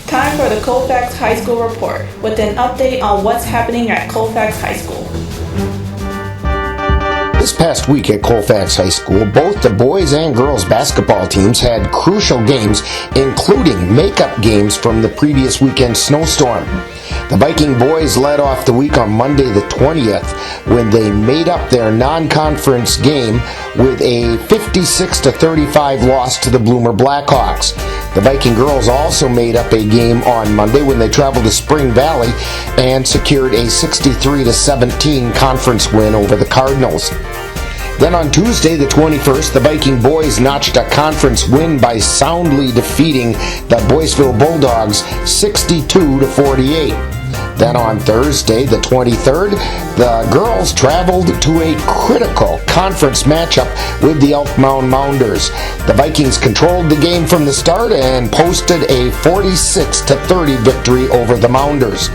Time for the Colfax High School Report with an update on what's happening at Colfax High School. This past week at Colfax High School, both the boys and girls basketball teams had crucial games, including makeup games from the previous weekend's snowstorm. The Viking boys led off the week on Monday the 20th when they made up their non-conference game with a 56-35 loss to the Bloomer Blackhawks. The Viking girls also made up a game on Monday when they traveled to Spring Valley and secured a 63-17 conference win over the Cardinals. Then on Tuesday the 21st, the Viking boys notched a conference win by soundly defeating the Boyceville Bulldogs 62-48. Then on Thursday the 23rd, the girls traveled to a critical conference matchup with the Elk Mound Mounders. The Vikings controlled the game from the start and posted a 46-30 victory over the Mounders.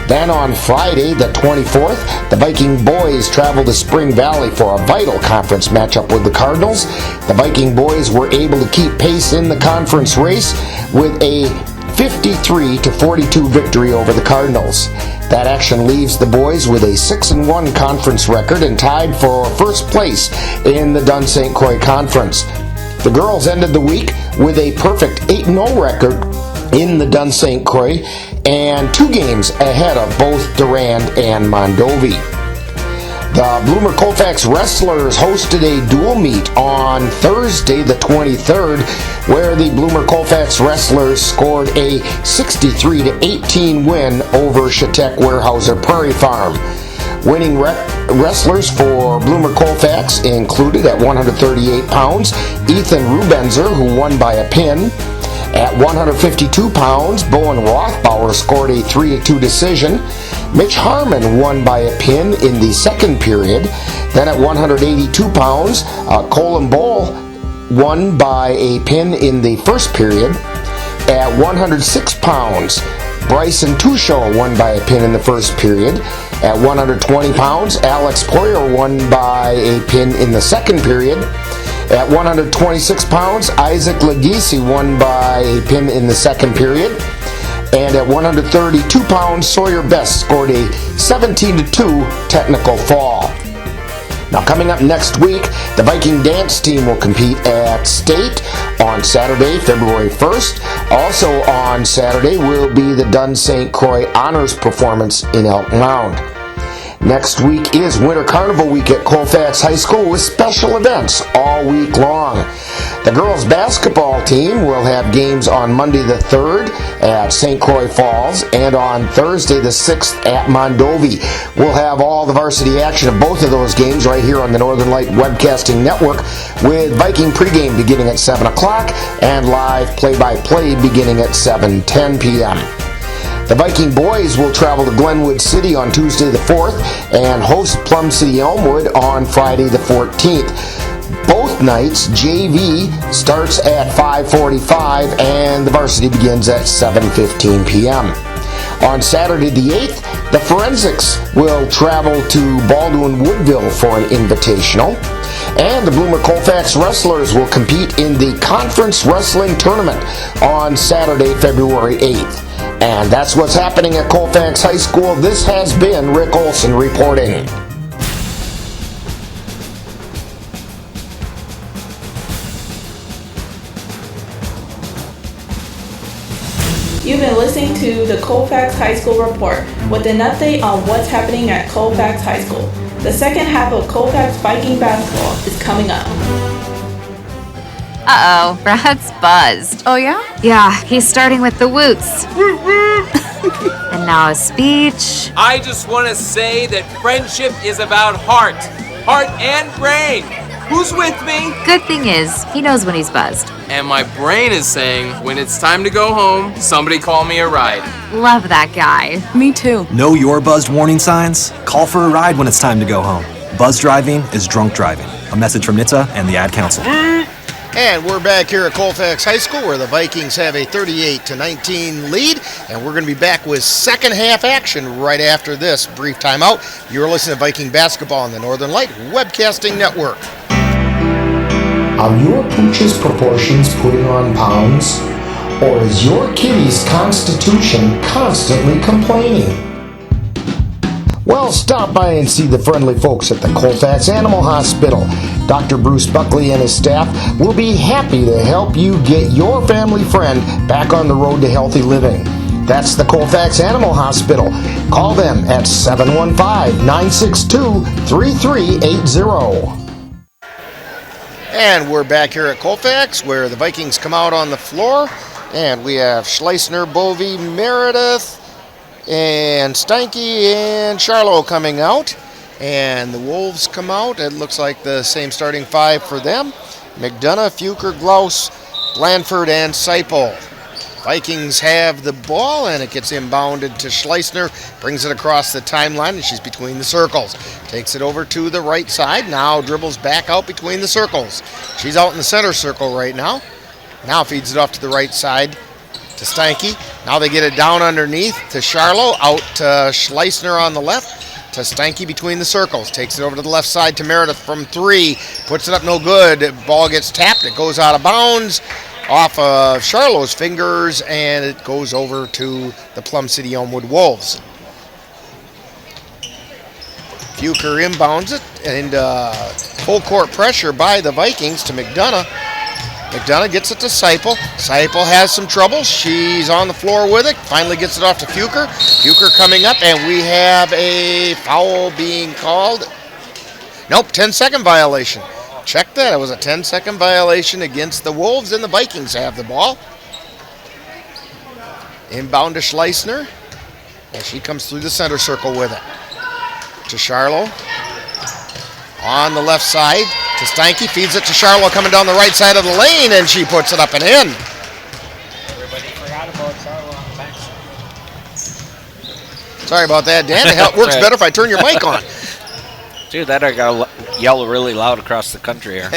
Then on Friday the 24th, the Viking boys traveled to Spring Valley for a vital conference matchup with the Cardinals. The Viking boys were able to keep pace in the conference race with a 53-42 victory over the Cardinals. That action leaves the boys with a 6-1 conference record and tied for first place in the Dun St. Croix Conference. The girls ended the week with a perfect 8-0 record in the Dun St. Croix and 2 games ahead of both Durand and Mondovi. The Bloomer Colfax Wrestlers hosted a dual meet on Thursday the 23rd where the Bloomer Colfax Wrestlers scored a 63-18 win over Chautauqua Weyerhaeuser Prairie Farm. Winning wrestlers for Bloomer Colfax included at 138 pounds Ethan Rubenzer, who won by a pin. At 152 pounds, Bowen Rothbauer scored a 3-2 decision. Mitch Harmon won by a pin in the second period. Then at 182 pounds, Colin Bowl won by a pin in the first period. At 106 pounds, Bryson Tushaw won by a pin in the first period. At 120 pounds, Alex Poyer won by a pin in the second period. At 126 pounds, Isaac Legisi won by a pin in the second period. And at 132 pounds, Sawyer Best scored a 17-2 technical fall. Now coming up next week, the Viking dance team will compete at State on Saturday, February 1st. Also on Saturday will be the Dunn St. Croix Honors performance in Elk Mound. Next week is Winter Carnival Week at Colfax High School with special events all week long. The girls basketball team will have games on Monday the 3rd at St. Croix Falls and on Thursday the 6th at Mondovi. We'll have all the varsity action of both of those games right here on the Northern Light Webcasting Network with Viking pregame beginning at 7 o'clock and live play-by-play beginning at 7:10 p.m. The Viking boys will travel to Glenwood City on Tuesday the 4th and host Plum City-Elmwood on Friday the 14th. Both nights, JV starts at 5:45 and the varsity begins at 7:15 p.m. On Saturday the 8th, the Forensics will travel to Baldwin Woodville for an invitational. And the Bloomer Colfax Wrestlers will compete in the Conference Wrestling Tournament on Saturday, February 8th. And that's what's happening at Colfax High School. This has been Rick Olson reporting. You've been listening to the Colfax High School Report with an update on what's happening at Colfax High School. The second half of Colfax Viking basketball is coming up. Uh-oh, Brad's buzzed. Oh, yeah? Yeah, he's starting with the woots. And now a speech. I just want to say that friendship is about heart and brain. Who's with me? Good thing is, he knows when he's buzzed. And my brain is saying, when it's time to go home, somebody call me a ride. Love that guy. Me too. Know your buzzed warning signs? Call for a ride when it's time to go home. Buzz driving is drunk driving. A message from NHTSA and the Ad Council. And we're back here at Colfax High School where the Vikings have a 38-19 lead. And we're going to be back with second half action right after this brief timeout. You're listening to Viking basketball on the Northern Light Webcasting Network. Are your pooch's proportions putting on pounds? Or is your kitty's constitution constantly complaining? Well, stop by and see the friendly folks at the Colfax Animal Hospital. Dr. Bruce Buckley and his staff will be happy to help you get your family friend back on the road to healthy living. That's the Colfax Animal Hospital. Call them at 715-962-3380. And we're back here at Colfax where the Vikings come out on the floor. And we have Schleisner, Bovey, Meredith, and Steinke and Charlo coming out. And the Wolves come out. It looks like the same starting five for them. McDonough, Fuker, Glaus, Blanford, and Seipel. Vikings have the ball, and it gets inbounded to Schleisner. Brings it across the timeline, and she's between the circles. Takes it over to the right side. Now dribbles back out between the circles. She's out in the center circle right now. Now feeds it off to the right side to Steinke. Now they get it down underneath to Charlo. Out to Schleisner on the left. To Steinke between the circles. Takes it over to the left side to Meredith from three. Puts it up no good. Ball gets tapped. It goes out of bounds off of Charlo's fingers, and it goes over to the Plum City-Elmwood Wolves. Fuker inbounds it, and full court pressure by the Vikings to McDonough. McDonough gets it to Seipel. Seipel has some trouble. She's on the floor with it. Finally gets it off to Fuker. Fuker coming up, and we have a foul being called. Nope, 10-second violation. Check that. It was a 10-second violation against the Wolves, and the Vikings have the ball. Inbound to Schleisner, and she comes through the center circle with it. To Charlo. On the left side to Steinke. Feeds it to Charlo coming down the right side of the lane, and she puts it up and in. Everybody forgot about Charlo on the backside. Sorry about that, Dan. It works better if I turn your mic on. Dude, that I got to yell really loud across the country here.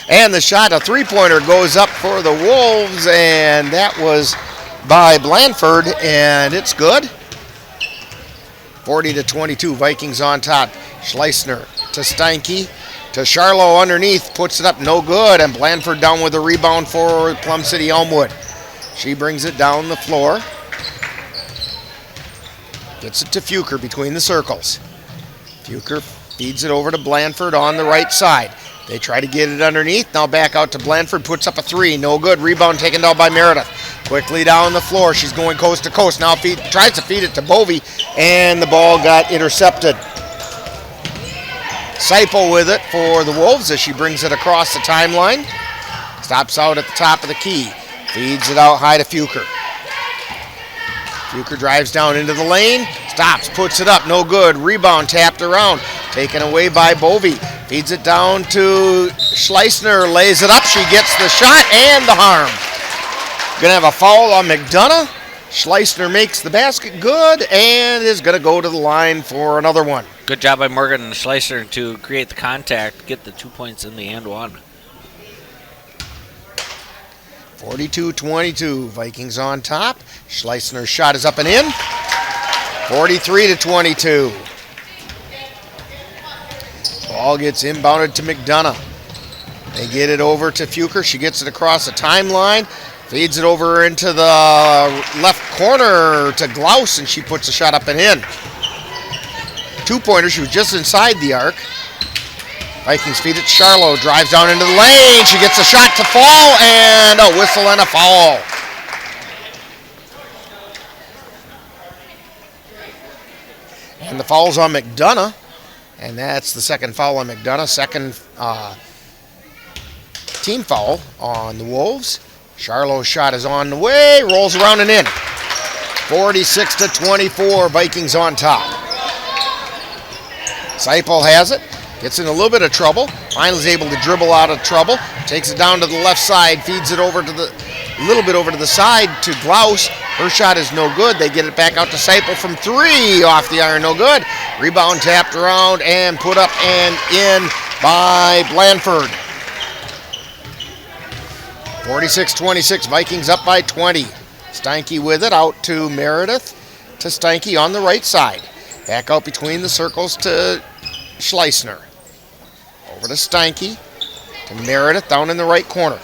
And the shot, a three-pointer, goes up for the Wolves, and that was by Blanford, and it's good. 40-22, Vikings on top. Schleisner to Steinke. to Charlo underneath, puts it up, no good, and Blandford down with a rebound for Plum City-Elmwood. She brings it down the floor. Gets it to Fuker between the circles. Fuker feeds it over to Blandford on the right side. They try to get it underneath. Now back out to Blandford, puts up a three. No good. Rebound taken down by Meredith. Quickly down the floor. She's going coast to coast. Now tries to feed it to Bovey, and the ball got intercepted. Seipel with it for the Wolves as she brings it across the timeline. Stops out at the top of the key. Feeds it out high to Fuker. Fuker drives down into the lane. Stops, puts it up, no good. Rebound tapped around. Taken away by Bovey. Feeds it down to Schleisner, lays it up. She gets the shot and the harm. Gonna have a foul on McDonough. Schleisner makes the basket good and is gonna go to the line for another one. Good job by Morgan Schleisner to create the contact, get the 2 points in the and one. 42-22, Vikings on top. Schleisner's shot is up and in. 43-22. Ball gets inbounded to McDonough. They get it over to Fuker. She gets it across the timeline. Feeds it over into the left corner to Glaus, and she puts a shot up and in. Two-pointer. She was just inside the arc. Vikings feed it. Charlo drives down into the lane. She gets a shot to fall, and a whistle and a foul. And the foul's on McDonough. And that's the second foul on McDonough. Second team foul on the Wolves. Charlo's shot is on the way. Rolls around and in. 46-24. Vikings on top. Seipel has it. Gets in a little bit of trouble. Finally is able to dribble out of trouble. Takes it down to the left side. Feeds it over to the little bit over to the side to Glaus. Her shot is no good. They get it back out to Seipel from three. Off the iron, no good. Rebound tapped around and put up and in by Blandford. 46-26. Vikings up by 20. Steinke with it out to Meredith. To Steinke on the right side. Back out between the circles to Schleisner. Over to Steinke. To Meredith down in the right corner.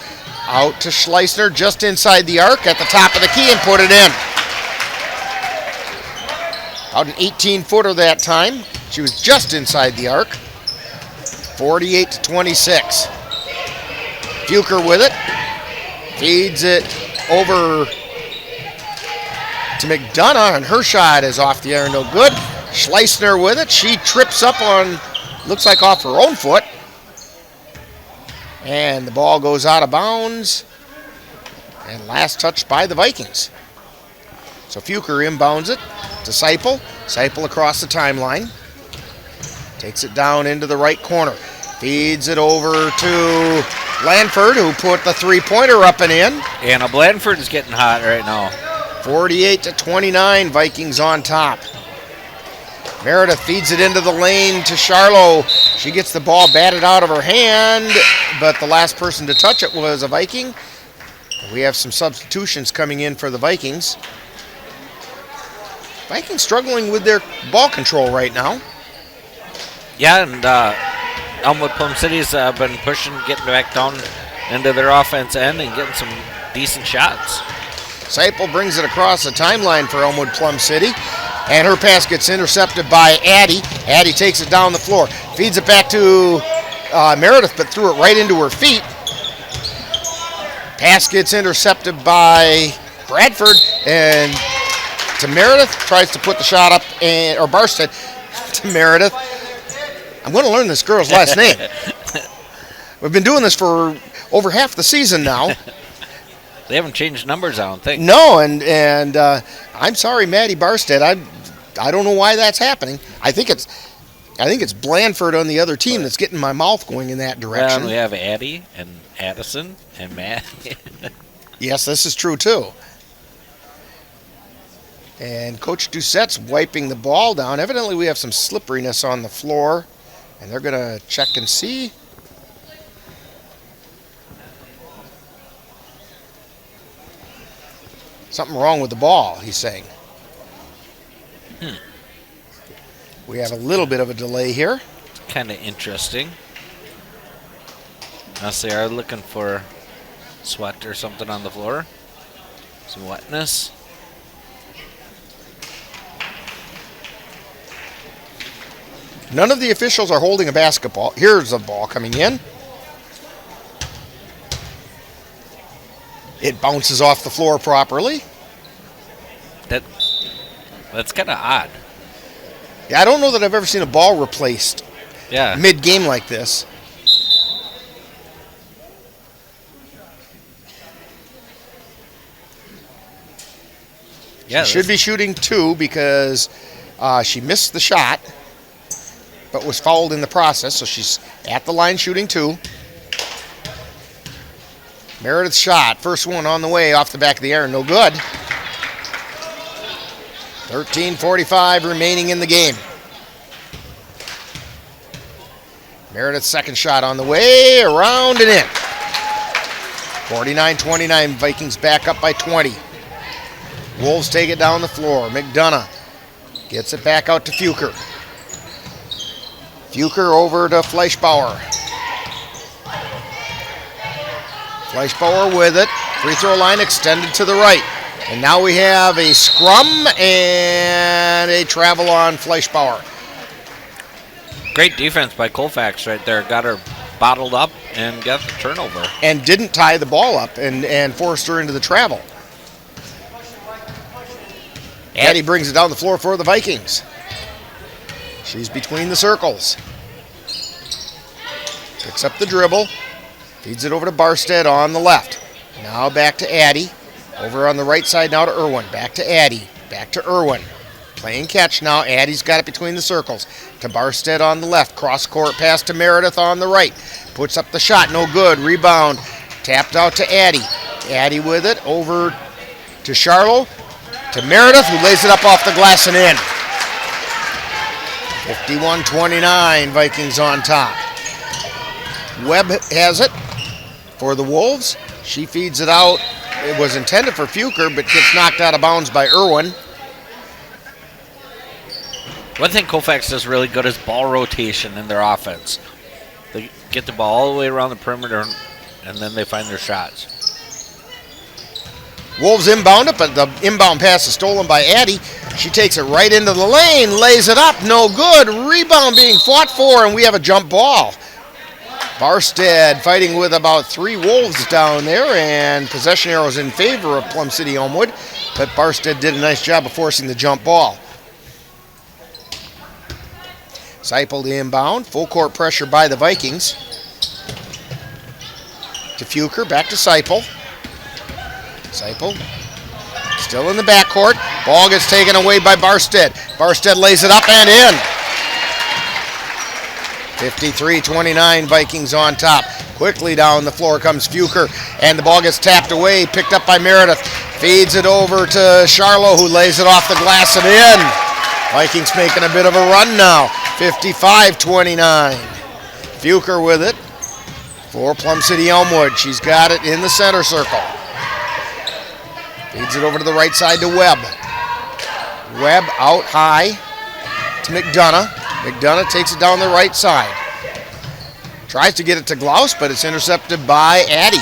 Out to Schleisner just inside the arc at the top of the key and put it in. Out an 18-footer that time. She was just inside the arc. 48-26. Fuker with it. Feeds it over to McDonough, and her shot is off the iron, no good. Schleisner with it. She trips up on, looks like off her own foot. And the ball goes out of bounds. And last touch by the Vikings. So Fuker inbounds it to Seipel. Seipel across the timeline. Takes it down into the right corner. Feeds it over to Blandford, who put the three-pointer up and in. And Blandford is getting hot right now. 48-29, Vikings on top. Meredith feeds it into the lane to Charlo. She gets the ball batted out of her hand, but the last person to touch it was a Viking. We have some substitutions coming in for the Vikings. Vikings struggling with their ball control right now. Yeah, and Elmwood Plum City's been pushing, getting back down into their offense end and getting some decent shots. Seipel brings it across the timeline for Elmwood Plum City, and her pass gets intercepted by Addie. Addie takes it down the floor, feeds it back to Meredith, but threw it right into her feet. Pass gets intercepted by Bradford, and to Meredith, tries to put the shot up, or Barstead to Meredith. I'm going to learn this girl's last name. We've been doing this for over half the season now. They haven't changed numbers, I don't think. No, and I'm sorry, Maddie Barstead. I don't know why that's happening. I think it's Blandford on the other team that's getting my mouth going in that direction. Well, we have Addie and Addison and Matt. Yes, this is true too. And Coach Doucette's wiping the ball down. Evidently, we have some slipperiness on the floor, and they're going to check and see. Something wrong with the ball, he's saying. We have a little bit of a delay here. Kind of interesting. Unless they are looking for sweat or something on the floor. Some wetness. None of the officials are holding a basketball. Here's a ball coming in. It bounces off the floor properly. That's kind of odd. Yeah, I don't know that I've ever seen a ball replaced mid-game like this. Yeah, she should be shooting 2 because she missed the shot, but was fouled in the process, so she's at the line shooting 2. Meredith's shot, first one on the way off the back of the iron, no good. 13:45 remaining in the game. Meredith's second shot on the way, around and in. 49-29, Vikings back up by 20. Wolves take it down the floor. McDonough gets it back out to Fuker. Fuker over to Fleischbauer. Fleischbauer with it. Free throw line extended to the right. And now we have a scrum and a travel on Fleischbauer. Great defense by Colfax right there. Got her bottled up and got the turnover. And didn't tie the ball up and forced her into the travel. Addie brings it down the floor for the Vikings. She's between the circles. Picks up the dribble. Feeds it over to Barstead on the left. Now back to Addie. Over on the right side now to Irwin. Back to Addie. Back to Irwin. Playing catch now. Addie's got it between the circles. To Barstead on the left. Cross court pass to Meredith on the right. Puts up the shot. No good. Rebound. Tapped out to Addie. Addie with it. Over to Charlo. To Meredith, who lays it up off the glass and in. 51-29, Vikings on top. Webb has it for the Wolves. She feeds it out. It was intended for Fuker, but gets knocked out of bounds by Irwin. One thing Colfax does really good is ball rotation in their offense. They get the ball all the way around the perimeter, and then they find their shots. Wolves inbound it, but the inbound pass is stolen by Addie. She takes it right into the lane, lays it up, no good. Rebound being fought for, and we have a jump ball. Barstead fighting with about 3 Wolves down there, and possession arrows in favor of Plum City-Elmwood, but Barstead did a nice job of forcing the jump ball. Seipel to inbound, full court pressure by the Vikings. To Fuker, back to Seipel. Seipel still in the backcourt. Ball gets taken away by Barstead. Barstead lays it up and in. 53-29, Vikings on top. Quickly down the floor comes Fuker, and the ball gets tapped away, picked up by Meredith. Feeds it over to Charlo, who lays it off the glass and in. Vikings making a bit of a run now. 55-29. Fuker with it for Plum City-Elmwood. She's got it in the center circle. Feeds it over to the right side to Webb. Webb out high to McDonough. McDonough takes it down the right side. Tries to get it to Glaus, but it's intercepted by Addie.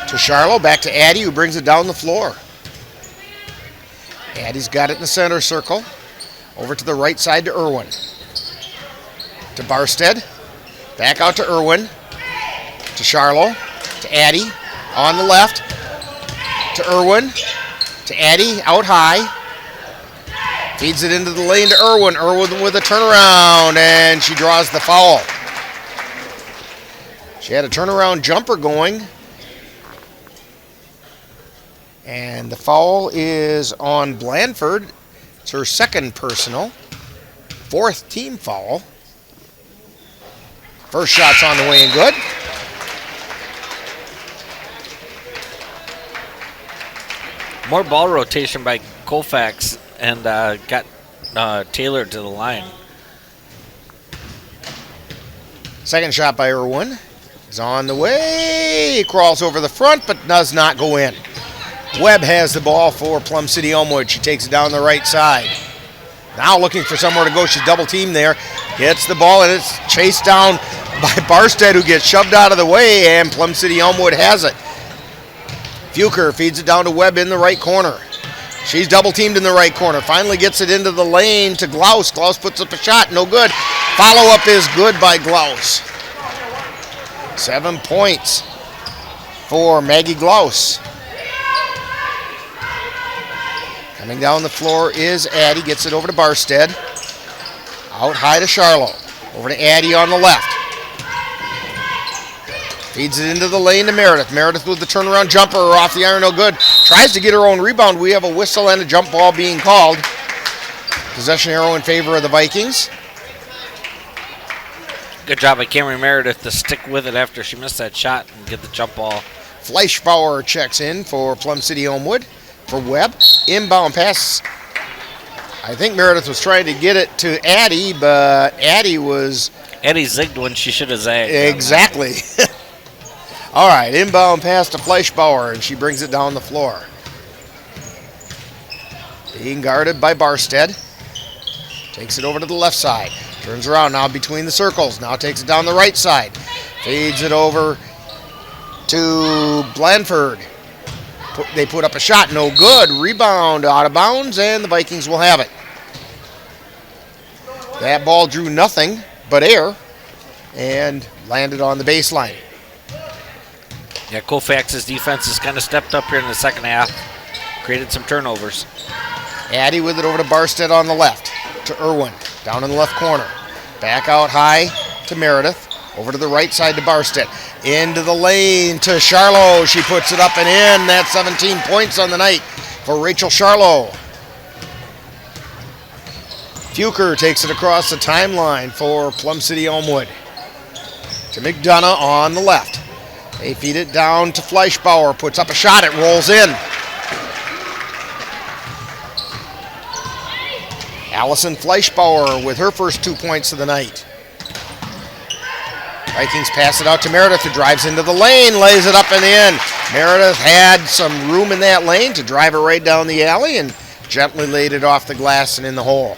To Charlo, back to Addie, who brings it down the floor. Addie's got it in the center circle. Over to the right side to Irwin. To Barstead. Back out to Irwin. To Charlo. To Addie. On the left. To Irwin. To Addie. Out high. Feeds it into the lane to Irwin. Irwin with a turnaround, and she draws the foul. She had a turnaround jumper going. And the foul is on Blandford. It's her second personal. 4th team foul. First shot's on the way and good. More ball rotation by Colfax and got Taylor to the line. Second shot by Irwin is on the way. Crawls over the front, but does not go in. Webb has the ball for Plum City-Elmwood. She takes it down the right side. Now looking for somewhere to go. She's double teamed there. Gets the ball, and it's chased down by Barstead, who gets shoved out of the way, and Plum City-Elmwood has it. Fuker feeds it down to Webb in the right corner. She's double teamed in the right corner. Finally gets it into the lane to Glaus. Glaus puts up a shot, no good. Follow-up is good by Glaus. 7 points for Maggie Glaus. Coming down the floor is Addie. Gets it over to Barstead. Out high to Charlo. Over to Addie on the left. Feeds it into the lane to Meredith. Meredith with the turnaround jumper off the iron, no good. Tries to get her own rebound. We have a whistle and a jump ball being called. Possession arrow in favor of the Vikings. Good job by Cameron Meredith to stick with it after she missed that shot and get the jump ball. Fleischbauer checks in for Plum City-Elmwood for Webb. Inbound pass. I think Meredith was trying to get it to Addie, but Addie zigged when she should have zagged. Exactly. All right, inbound pass to Fleischbauer, and she brings it down the floor. Being guarded by Barstead. Takes it over to the left side. Turns around now between the circles. Now takes it down the right side. Feeds it over to Blanford. They put up a shot, no good. Rebound out of bounds, and the Vikings will have it. That ball drew nothing but air and landed on the baseline. Yeah, Colfax's defense has kind of stepped up here in the second half. Created some turnovers. Addie with it over to Barstead on the left. To Irwin, down in the left corner. Back out high to Meredith. Over to the right side to Barstead. Into the lane to Charlo. She puts it up and in. That's 17 points on the night for Rachel Charlo. Fuker takes it across the timeline for Plum City-Elmwood. To McDonough on the left. They feed it down to Fleischbauer. Puts up a shot. It rolls in. Allison Fleischbauer with her first 2 points of the night. Vikings pass it out to Meredith, who drives into the lane, lays it up and in. Meredith had some room in that lane to drive it right down the alley and gently laid it off the glass and in the hole.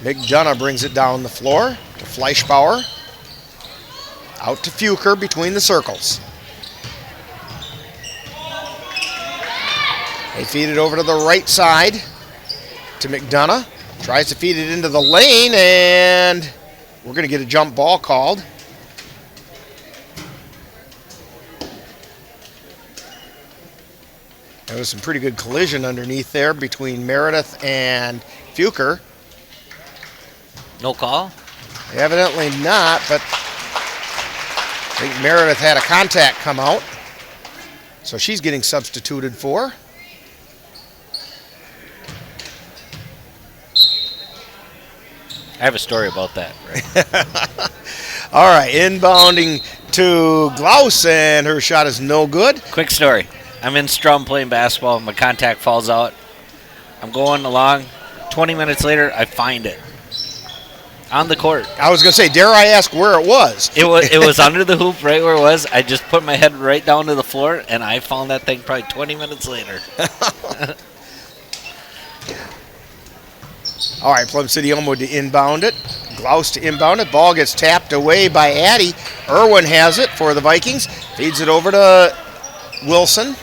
McDonough brings it down the floor to Fleischbauer. Out to Fuker between the circles. They feed it over to the right side to McDonough. Tries to feed it into the lane, and we're going to get a jump ball called. There was some pretty good collision underneath there between Meredith and Fuker. No call? Evidently not, but I think Meredith had a contact come out. So she's getting substituted for. I have a story about that. Right? All right, inbounding to Glaus, and her shot is no good. Quick story. I'm in Strum playing basketball. My contact falls out. I'm going along. 20 minutes later, I find it on the court. I was going to say, dare I ask where it was? It was under the hoop right where it was. I just put my head right down to the floor, and I found that thing probably 20 minutes later. All right, Plum City-Elmwood to inbound it. Glaus to inbound it. Ball gets tapped away by Addie. Irwin has it for the Vikings. Feeds it over to Wilson.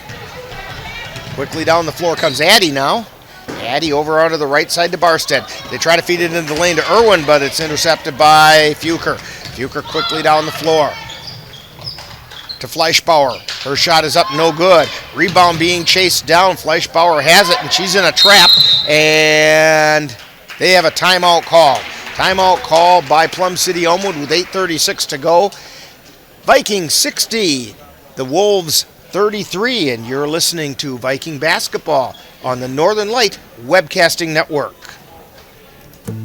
Quickly down the floor comes Addie now. Addie over onto the right side to Barstead. They try to feed it into the lane to Irwin, but it's intercepted by Fuker. Fuker quickly down the floor to Fleischbauer. Her shot is up, no good. Rebound being chased down. Fleischbauer has it, and she's in a trap, and they have a timeout call. Timeout call by Plum City-Elmwood with 8:36 to go. Vikings 60, the Wolves 33, and you're listening to Viking basketball on the Northern Light Webcasting Network.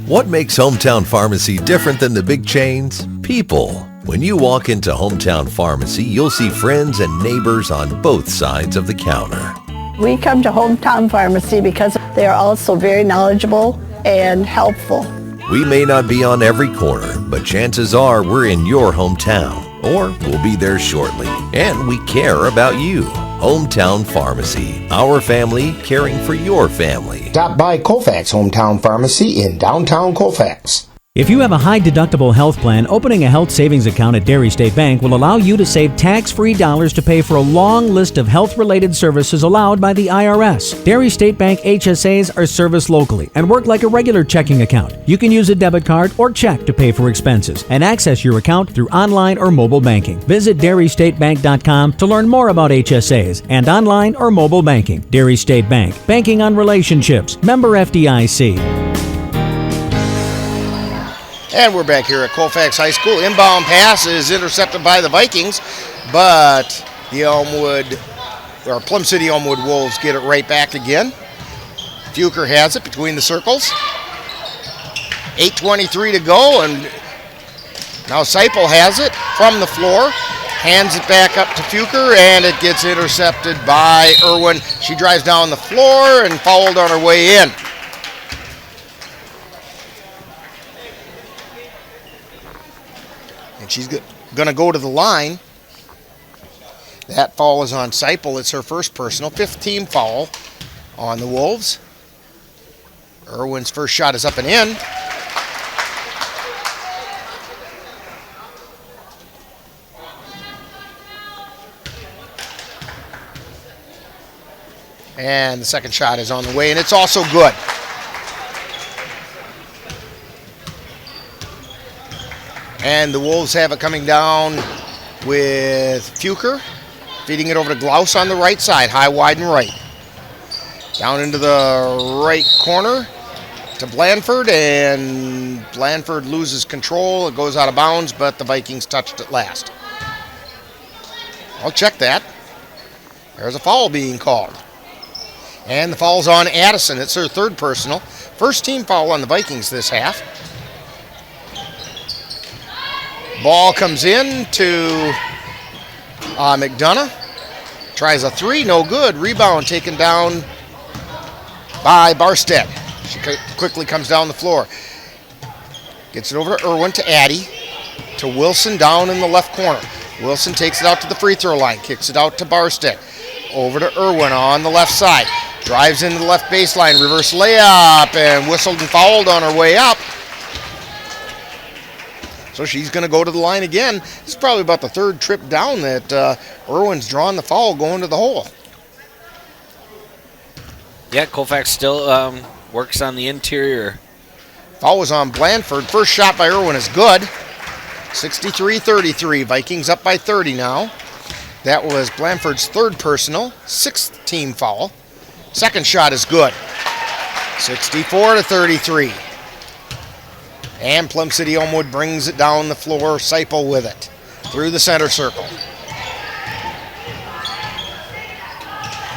What makes Hometown Pharmacy different than the big chains? People. When you walk into Hometown Pharmacy, you'll see friends and neighbors on both sides of the counter. We come to Hometown Pharmacy because they are also very knowledgeable and helpful. We may not be on every corner, but chances are we're in your hometown, or we'll be there shortly. And we care about you. Hometown Pharmacy, our family caring for your family. Stop by Colfax Hometown Pharmacy in downtown Colfax. If you have a high-deductible health plan, opening a health savings account at Dairy State Bank will allow you to save tax-free dollars to pay for a long list of health-related services allowed by the IRS. Dairy State Bank HSAs are serviced locally and work like a regular checking account. You can use a debit card or check to pay for expenses and access your account through online or mobile banking. Visit DairyStateBank.com to learn more about HSAs and online or mobile banking. Dairy State Bank, banking on relationships. Member FDIC. And we're back here at Colfax High School. Inbound pass is intercepted by the Vikings, but the Plum City-Elmwood Wolves get it right back again. Fuker has it between the circles. 8:23 to go, and now Seipel has it from the floor, hands it back up to Fuker, and it gets intercepted by Irwin. She drives down the floor and fouled on her way in. And she's going to go to the line. That foul is on Seipel. It's her first personal. 5th team foul on the Wolves. Irwin's first shot is up and in. And the second shot is on the way, and it's also good. And the Wolves have it coming down with Fuker, feeding it over to Glaus on the right side, high, wide, and right. Down into the right corner to Blandford, and Blandford loses control. It goes out of bounds, but the Vikings touched it last. I'll check that. There's a foul being called. And the foul's on Addison. It's her third personal. First team foul on the Vikings this half. Ball comes in to McDonough. Tries a three, no good. Rebound taken down by Barstead. She quickly comes down the floor. Gets it over to Irwin, to Addy, to Wilson down in the left corner. Wilson takes it out to the free throw line, kicks it out to Barstead. Over to Irwin on the left side. Drives into the left baseline, reverse layup, and whistled and fouled on her way up. So she's going to go to the line again. It's probably about the third trip down that Irwin's drawn the foul going to the hole. Yeah, Colfax still works on the interior. Foul was on Blandford. First shot by Irwin is good. 63-33. Vikings up by 30 now. That was Blandford's third personal, 6th team foul. Second shot is good. 64-33. And Plum City-Elmwood brings it down the floor. Seipel with it through the center circle.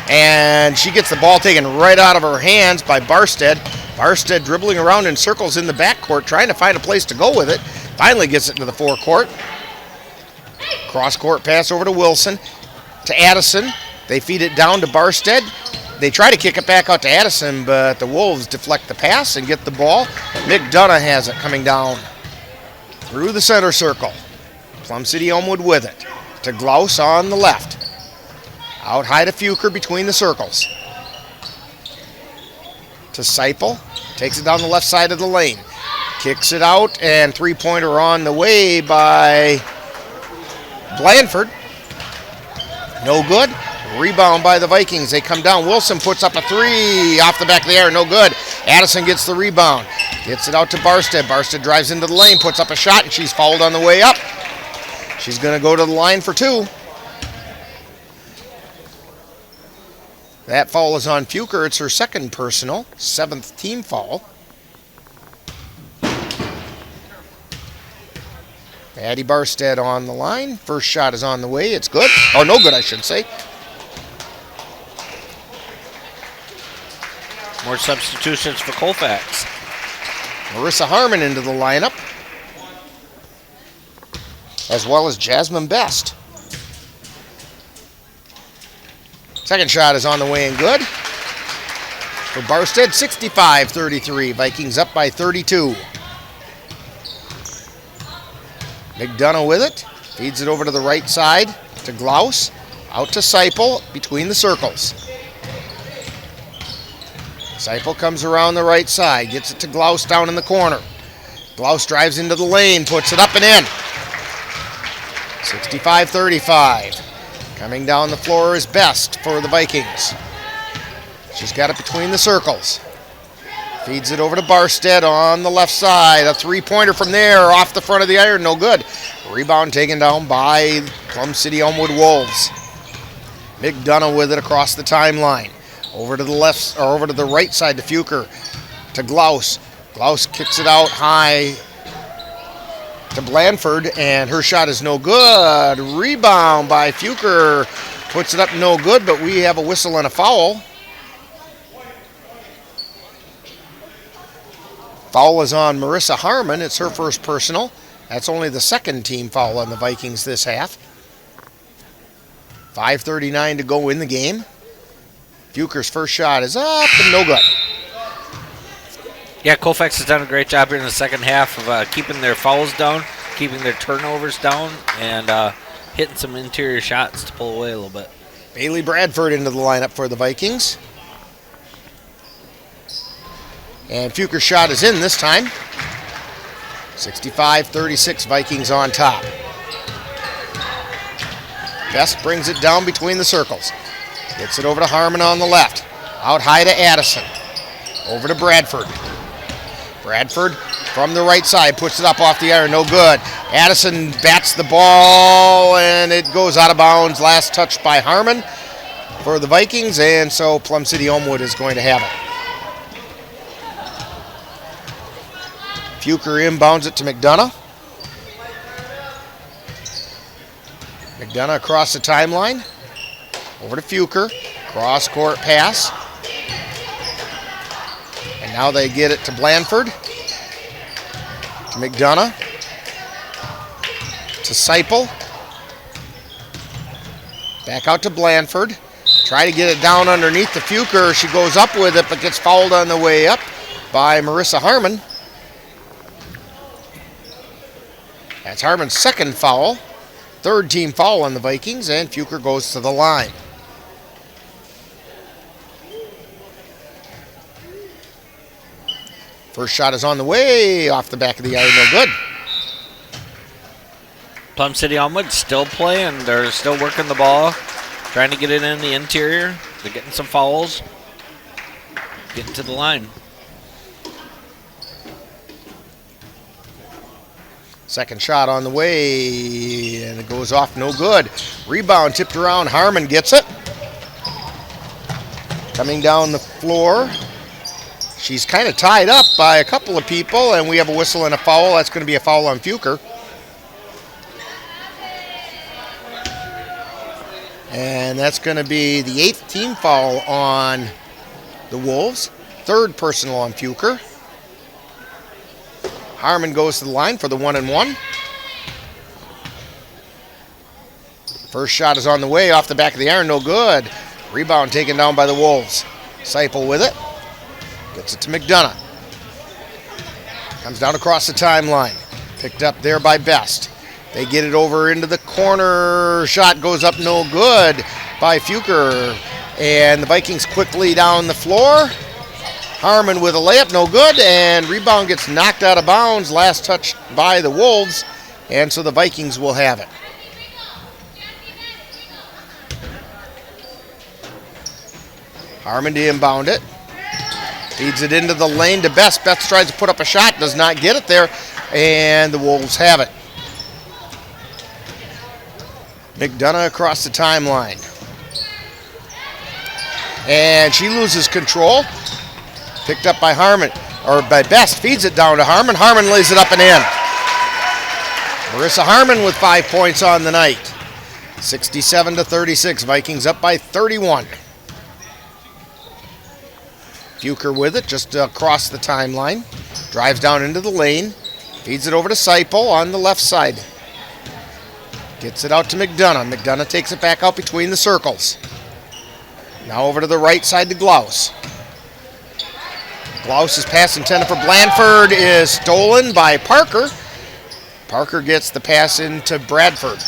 And she gets the ball taken right out of her hands by Barstead. Barstead dribbling around in circles in the backcourt, trying to find a place to go with it. Finally gets it to the forecourt. Cross-court pass over to Wilson, to Addison. They feed it down to Barstead. They try to kick it back out to Addison, but the Wolves deflect the pass and get the ball. McDonough has it coming down through the center circle. Plum City-Elmwood with it. To Glaus on the left. Out high to Fuker between the circles. To Seipel. Takes it down the left side of the lane. Kicks it out, and three-pointer on the way by Blandford. No good. Rebound by the Vikings. They come down. Wilson puts up a three off the back of the air. No good. Addison gets the rebound. Gets it out to Barstead. Barstead drives into the lane, puts up a shot, and she's fouled on the way up. She's going to go to the line for two. That foul is on Fuker. It's her second personal, 7th team foul. Addie Barstead on the line. First shot is on the way. It's good. Or no good, I should say. More substitutions for Colfax. Marissa Harmon into the lineup, as well as Jasmine Best. Second shot is on the way and good. For Barstead, 65-33. Vikings up by 32. McDonough with it. Feeds it over to the right side to Glaus. Out to Seipel between the circles. Seipel comes around the right side. Gets it to Glaus down in the corner. Glaus drives into the lane, puts it up and in. 65-35. Coming down the floor is Best for the Vikings. She's got it between the circles. Feeds it over to Barstead on the left side. A three-pointer from there off the front of the iron, no good. Rebound taken down by Plum City-Elmwood Wolves. McDonough with it across the timeline. Over to the left, or over to the right side to Fuker. To Glaus. Glaus kicks it out high to Blandford, and her shot is no good. Rebound by Fuker. Puts it up no good, but we have a whistle and a foul. Foul is on Marissa Harmon. It's her first personal. That's only the second team foul on the Vikings this half. 5:39 to go in the game. Fuker's first shot is up and no good. Yeah, Colfax has done a great job here in the second half of keeping their fouls down, keeping their turnovers down, and hitting some interior shots to pull away a little bit. Bailey Bradford into the lineup for the Vikings. And Fuker's shot is in this time. 65-36, Vikings on top. Best brings it down between the circles. Gets it over to Harmon on the left. Out high to Addison. Over to Bradford. Bradford from the right side puts it up off the iron, no good. Addison bats the ball and it goes out of bounds. Last touch by Harmon for the Vikings, and so Plum City-Elmwood is going to have it. Fuker inbounds it to McDonough. McDonough across the timeline. Over to Fuker. Cross-court pass. And now they get it to Blandford. To McDonough. To Seipel. Back out to Blandford. Try to get it down underneath the Fuker. She goes up with it, but gets fouled on the way up by Marissa Harmon. That's Harmon's second foul. Third team foul on the Vikings, and Fuker goes to the line. First shot is on the way, off the back of the iron, no good. Plum City-Elmwood still playing. They're still working the ball, trying to get it in the interior. They're getting some fouls, getting to the line. Second shot on the way, and it goes off no good. Rebound tipped around, Harmon gets it. Coming down the floor. She's kind of tied up by a couple of people, and we have a whistle and a foul. That's going to be a foul on Fuker. And that's going to be the 8th team foul on the Wolves. Third personal on Fuker. Harmon goes to the line for the 1-and-1. First shot is on the way, off the back of the iron, no good. Rebound taken down by the Wolves. Seipel with it. Gets it to McDonough. Comes down across the timeline. Picked up there by Best. They get it over into the corner. Shot goes up no good by Fuker. And the Vikings quickly down the floor. Harmon with a layup, no good, and rebound gets knocked out of bounds. Last touch by the Wolves, and so the Vikings will have it. Harmon to inbound it. Feeds it into the lane to Best. Best tries to put up a shot, does not get it there, and the Wolves have it. McDonough across the timeline. And she loses control. Picked up by Harmon, or by Best, feeds it down to Harmon. Harmon lays it up and in. Marissa Harmon with 5 points on the night. 67-36, Vikings up by 31. Fuker with it, just across the timeline. Drives down into the lane. Feeds it over to Seipel on the left side. Gets it out to McDonough. McDonough takes it back out between the circles. Now over to the right side to Glaus. Glaus's pass intended for Blandford is stolen by Parker. Parker gets the pass into Bradford.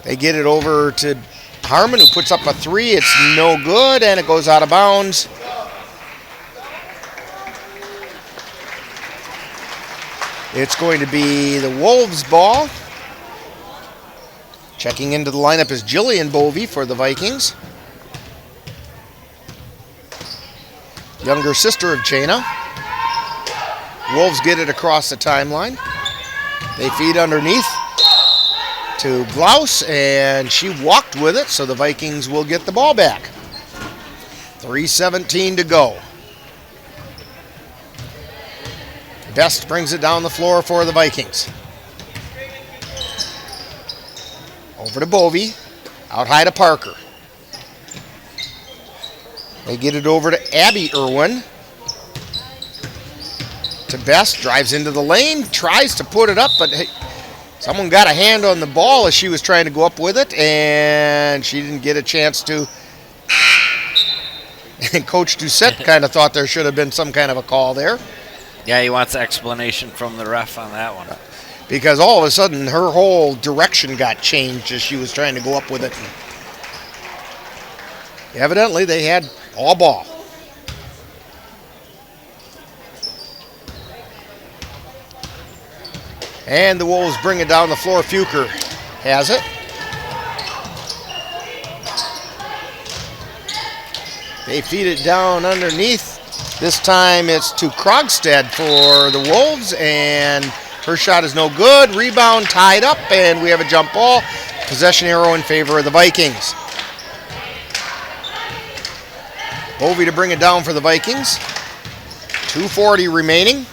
They get it over to Harmon, who puts up a three. It's no good, and it goes out of bounds. It's going to be the Wolves ball. Checking into the lineup is Jillian Bovey for the Vikings. Younger sister of Jana. Wolves get it across the timeline. They feed underneath to Glaus, and she walked with it, so the Vikings will get the ball back. 3:17 to go. Best brings it down the floor for the Vikings. Over to Bovey. Out high to Parker. They get it over to Abby Irwin. To Best, drives into the lane, tries to put it up, but hey, someone got a hand on the ball as she was trying to go up with it, and she didn't get a chance to. And Coach Doucette kind of thought there should have been some kind of a call there. Yeah, he wants explanation from the ref on that one. Because all of a sudden her whole direction got changed as she was trying to go up with it. Evidently they had all ball. And the Wolves bring it down the floor. Fuker has it. They feed it down underneath. This time it's to Krogstad for the Wolves, and her shot is no good. Rebound tied up, and we have a jump ball. Possession arrow in favor of the Vikings. Bovey to bring it down for the Vikings. 2:40 remaining.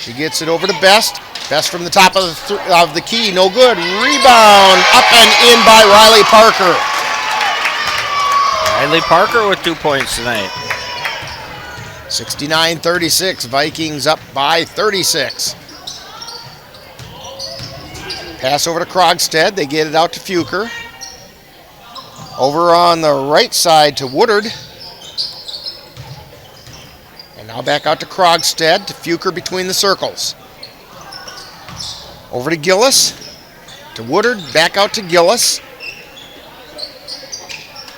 She gets it over to Best. Best from the top of the key, no good. Rebound up and in by Riley Parker. Riley Parker with 2 points tonight. 69-36, Vikings up by 36. Pass over to Krogstad. They get it out to Fuker. Over on the right side to Woodard. And now back out to Krogstad, to Fuker between the circles. Over to Gillis. To Woodard, back out to Gillis.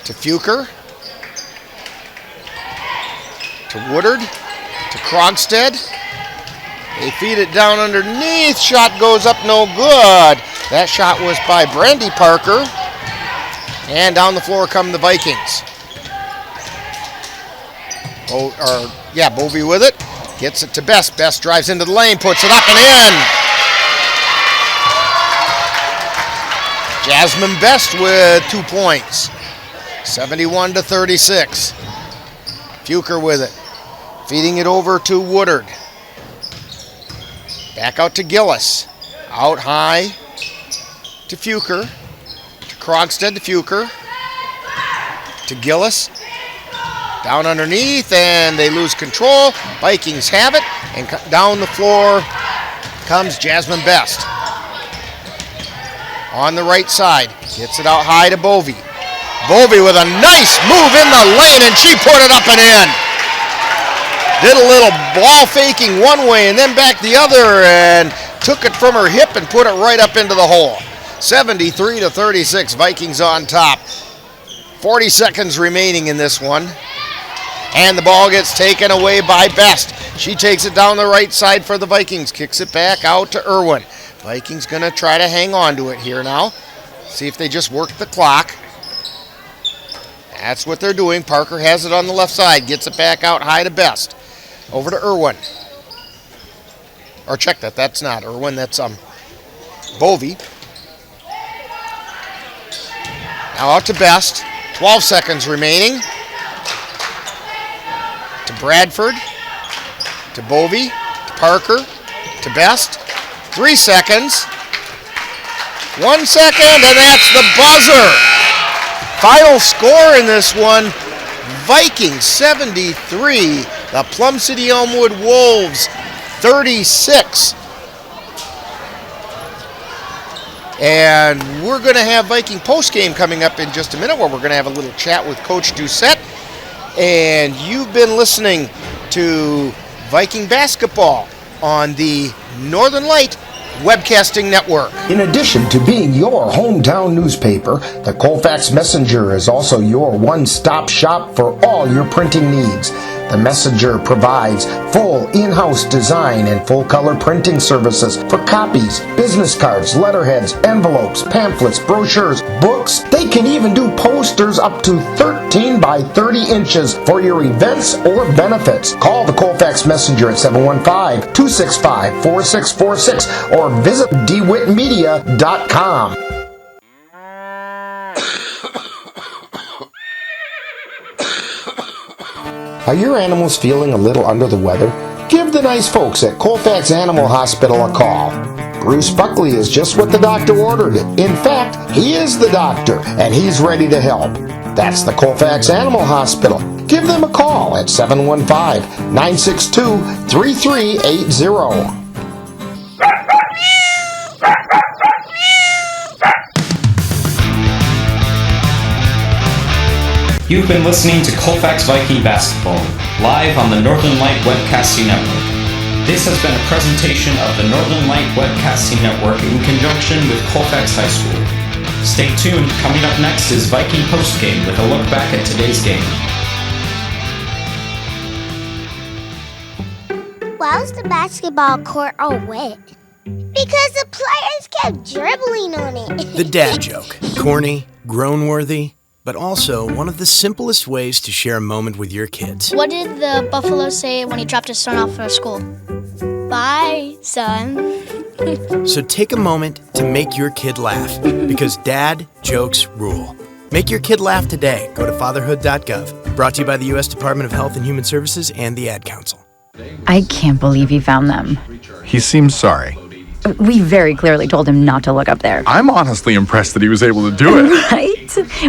To Fuker. To Woodard. To Krogstad. They feed it down underneath. Shot goes up, no good. That shot was by Brandy Parker. And down the floor come the Vikings. Bovey with it. Gets it to Best. Best drives into the lane, puts it up and in. Jasmine Best with 2 points. 71-36. Fuker with it. Feeding it over to Woodard. Back out to Gillis. Out high to Fuker. To Krogstad to Fuker. To Gillis. Down underneath, and they lose control. Vikings have it, and down the floor comes Jasmine Best. On the right side, gets it out high to Bovey. Bovey with a nice move in the lane, and she put it up and in. Did a little ball faking one way and then back the other, and took it from her hip and put it right up into the hole. 73-36, Vikings on top. 40 seconds remaining in this one. And the ball gets taken away by Best. She takes it down the right side for the Vikings. Kicks it back out to Irwin. Vikings going to try to hang on to it here now. See if they just work the clock. That's what they're doing. Parker has it on the left side. Gets it back out high to Best. Over to Irwin. Or check that. That's not Irwin. That's Bovey. Now out to Best. 12 seconds remaining. To Bradford, to Bovey, to Parker, to Best. 3 seconds. 1 second, and that's the buzzer. Final score in this one, Vikings 73, the Plum City-Elmwood Wolves 36. And we're going to have Viking postgame coming up in just a minute, where we're going to have a little chat with Coach Doucette. And you've been listening to Viking basketball on the Northern Light Webcasting Network. In addition to being your hometown newspaper, the Colfax Messenger is also your one-stop shop for all your printing needs. The Messenger provides full in-house design and full-color printing services for copies, business cards, letterheads, envelopes, pamphlets, brochures, books. They can even do posters up to 13 by 30 inches for your events or benefits. Call the Colfax Messenger at 715-265-4646 or visit dewitmedia.com. Are your animals feeling a little under the weather? Give the nice folks at Colfax Animal Hospital a call. Bruce Buckley is just what the doctor ordered. In fact, he is the doctor, and he's ready to help. That's the Colfax Animal Hospital. Give them a call at 715-962-3380. You've been listening to Colfax Viking Basketball, live on the Northern Light Webcasting Network. This has been a presentation of the Northern Light Webcasting Network in conjunction with Colfax High School. Stay tuned, coming up next is Viking Postgame with a look back at today's game. Why was the basketball court all wet? Because the players kept dribbling on it. The dad joke. Corny, groan-worthy, but also one of the simplest ways to share a moment with your kids. What did the buffalo say when he dropped his son off for school? Bye, son. So take a moment to make your kid laugh, because dad jokes rule. Make your kid laugh today. Go to fatherhood.gov. Brought to you by the U.S. Department of Health and Human Services and the Ad Council. I can't believe he found them. He seems sorry. We very clearly told him not to look up there. I'm honestly impressed that he was able to do it. Right?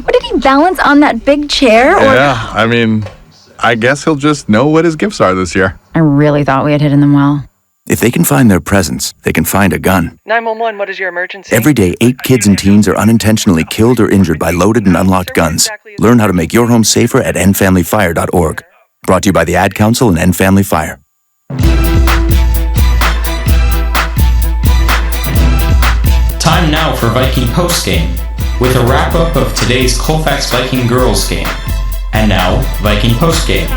What, did he balance on that big chair? Yeah, I mean, I guess he'll just know what his gifts are this year. I really thought we had hidden them well. If they can find their presents, they can find a gun. 911, what is your emergency? Every day, 8 kids and teens are unintentionally killed or injured by loaded and unlocked guns. Learn how to make your home safer at endfamilyfire.org. Brought to you by the Ad Council and End Family Fire. Time now for Viking Postgame, with a wrap-up of today's Colfax Viking girls game. And now, Viking Postgame.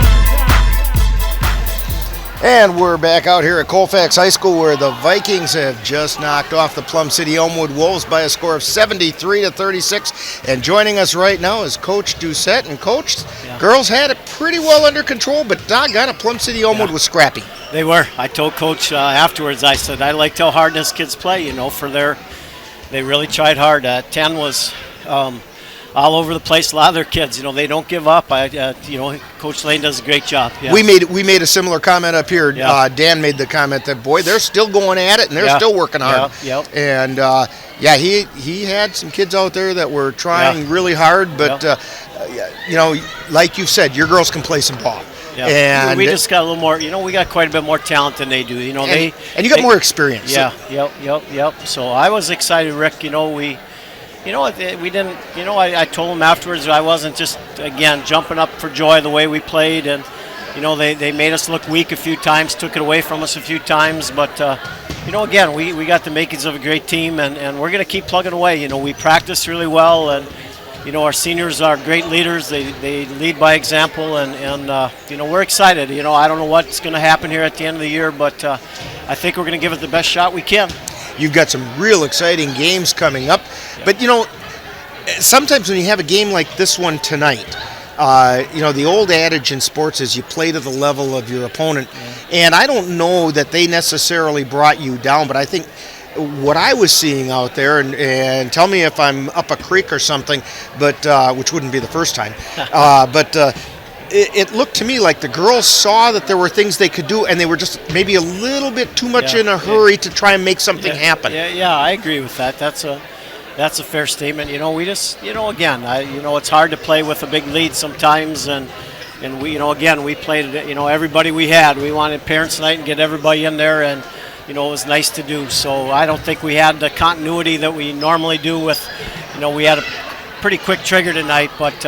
And we're back out here at Colfax High School, where the Vikings have just knocked off the Plum City-Elmwood Wolves by a score of 73-36. And joining us right now is Coach Doucette. And Coach, girls had it pretty well under control, but doggone it, Plum City-Elmwood was scrappy. They were. I told Coach afterwards, I said, I liked how hard this kids play, they really tried hard. 10 was all over the place. A lot of their kids, they don't give up. Coach Lane does a great job. Yeah. We made a similar comment up here. Yeah. Dan made the comment that, boy, they're still going at it and they're still working hard. Yep. And he had some kids out there that were trying really hard, but like you said, your girls can play some ball. Yeah. And we just got a little more. We got quite a bit more talent than they do. And you got more experience. Yeah. Yep. So I was excited, Rick. We didn't. I told them afterwards I wasn't just jumping up for joy the way we played, and they made us look weak a few times, took it away from us a few times, but again we got the makings of a great team, and we're going to keep plugging away. We practice really well, and our seniors are great leaders. They lead by example, and we're excited. I don't know what's going to happen here at the end of the year, but I think we're going to give it the best shot we can. You've got some real exciting games coming up, but sometimes when you have a game like this one tonight, the old adage in sports is you play to the level of your opponent, and I don't know that they necessarily brought you down, but I think what I was seeing out there, and tell me if I'm up a creek or something, but which wouldn't be the first time, it looked to me like the girls saw that there were things they could do, and they were just maybe a little bit too much in a hurry to try and make something happen. Yeah, I agree with that. That's a fair statement. We just, it's hard to play with a big lead sometimes, and we, we played, everybody we had. We wanted parents tonight and get everybody in there, and it was nice to do. So I don't think we had the continuity that we normally do with, we had a pretty quick trigger tonight, but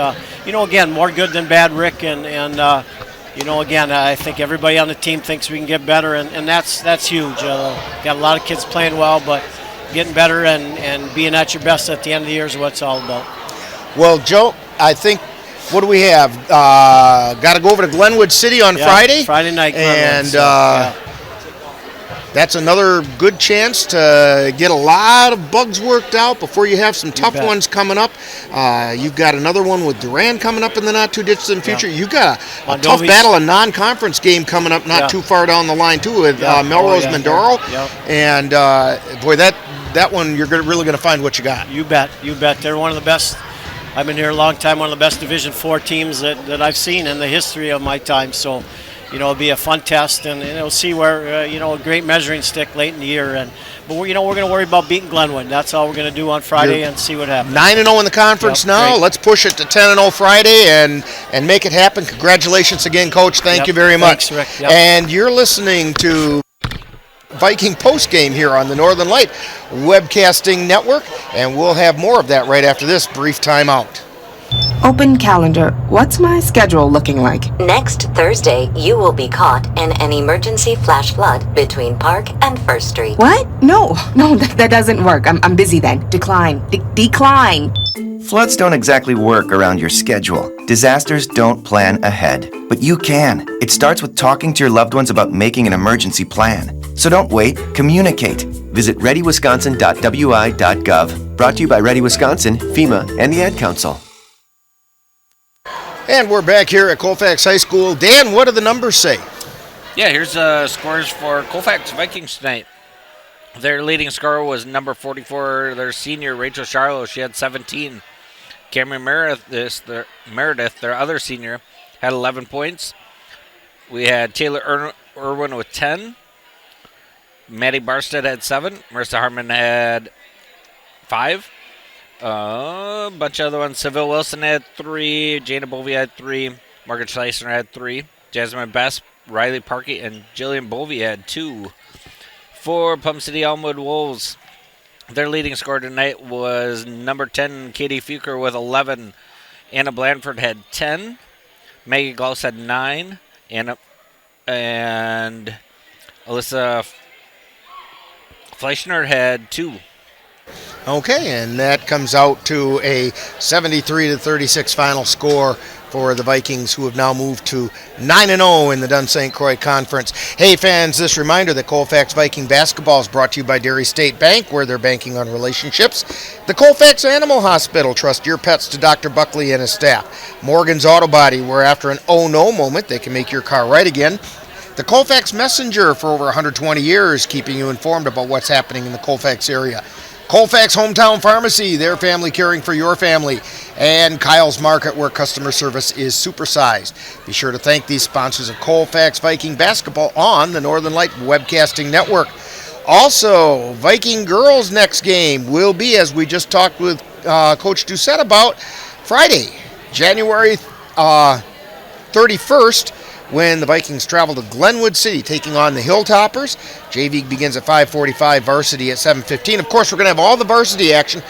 again, more good than bad, Rick, and again, I think everybody on the team thinks we can get better, and that's huge. Got a lot of kids playing well, but getting better and being at your best at the end of the year is what it's all about. Well, Joe, I think what do we have? Got to go over to Glenwood City on Friday. Friday night, Glenwood, and that's another good chance to get a lot of bugs worked out before you have some tough ones coming up. You've got another one with Durand coming up in the not-too-distant future. You've got a tough battle, a non-conference game coming up not too far down the line, too, with Melrose Mindoro. And, boy, that one, you're really going to find what you got. You bet. They're one of the best. I've been here a long time, one of the best Division IV teams that I've seen in the history of my time. So, it'll be a fun test, and we'll see where, a great measuring stick late in the year. But we're going to worry about beating Glenwood. That's all we're going to do on Friday and see what happens. 9-0 in the conference now. Great. Let's push it to 10-0 Friday and make it happen. Congratulations again, Coach. Thank you very much. Thanks, Rick. And you're listening to Viking postgame here on the Northern Light Webcasting Network, and we'll have more of that right after this brief timeout. Open calendar. What's my schedule looking like? Next Thursday, you will be caught in an emergency flash flood between Park and First Street. What? No, that doesn't work. I'm busy then. Decline. Decline. Floods don't exactly work around your schedule. Disasters don't plan ahead. But you can. It starts with talking to your loved ones about making an emergency plan. So don't wait. Communicate. Visit readywisconsin.wi.gov. Brought to you by Ready Wisconsin, FEMA, and the Ad Council. And we're back here at Colfax High School. Dan, what do the numbers say? Yeah, here's scores for Colfax Vikings tonight. Their leading scorer was number 44, their senior, Rachel Charlo. She had 17. Cameron Meredith, their other senior, had 11 points. We had Taylor Irwin with 10. Maddie Barstead had 7. Marissa Harmon had 5. A bunch of other ones. Seville Wilson had 3. Jana Bovey had 3. Morgan Schleisner had 3. Jasmine Best, Riley Parkey, and Jillian Bovey had 2. For Plum City-Elmwood Wolves, their leading scorer tonight was number 10, Katie Fuker with 11. Anna Blandford had 10. Maggie Gauss had 9. And Alyssa Fleischner had 2. Okay, and that comes out to a 73-36 final score for the Vikings, who have now moved to 9-0 in the Dunn St. Croix Conference. Hey, fans, this reminder that Colfax Viking basketball is brought to you by Dairy State Bank, where they're banking on relationships. The Colfax Animal Hospital, trust your pets to Dr. Buckley and his staff. Morgan's Auto Body, where after an oh-no moment, they can make your car right again. The Colfax Messenger, for over 120 years, keeping you informed about what's happening in the Colfax area. Colfax Hometown Pharmacy, their family caring for your family. And Kyle's Market, where customer service is supersized. Be sure to thank these sponsors of Colfax Viking basketball on the Northern Light Webcasting Network. Also, Viking girls' next game will be, as we just talked with Coach Doucette about, Friday, January 31st, when the Vikings travel to Glenwood City, taking on the Hilltoppers. JV begins at 5:45, varsity at 7:15. Of course, we're going to have all the varsity action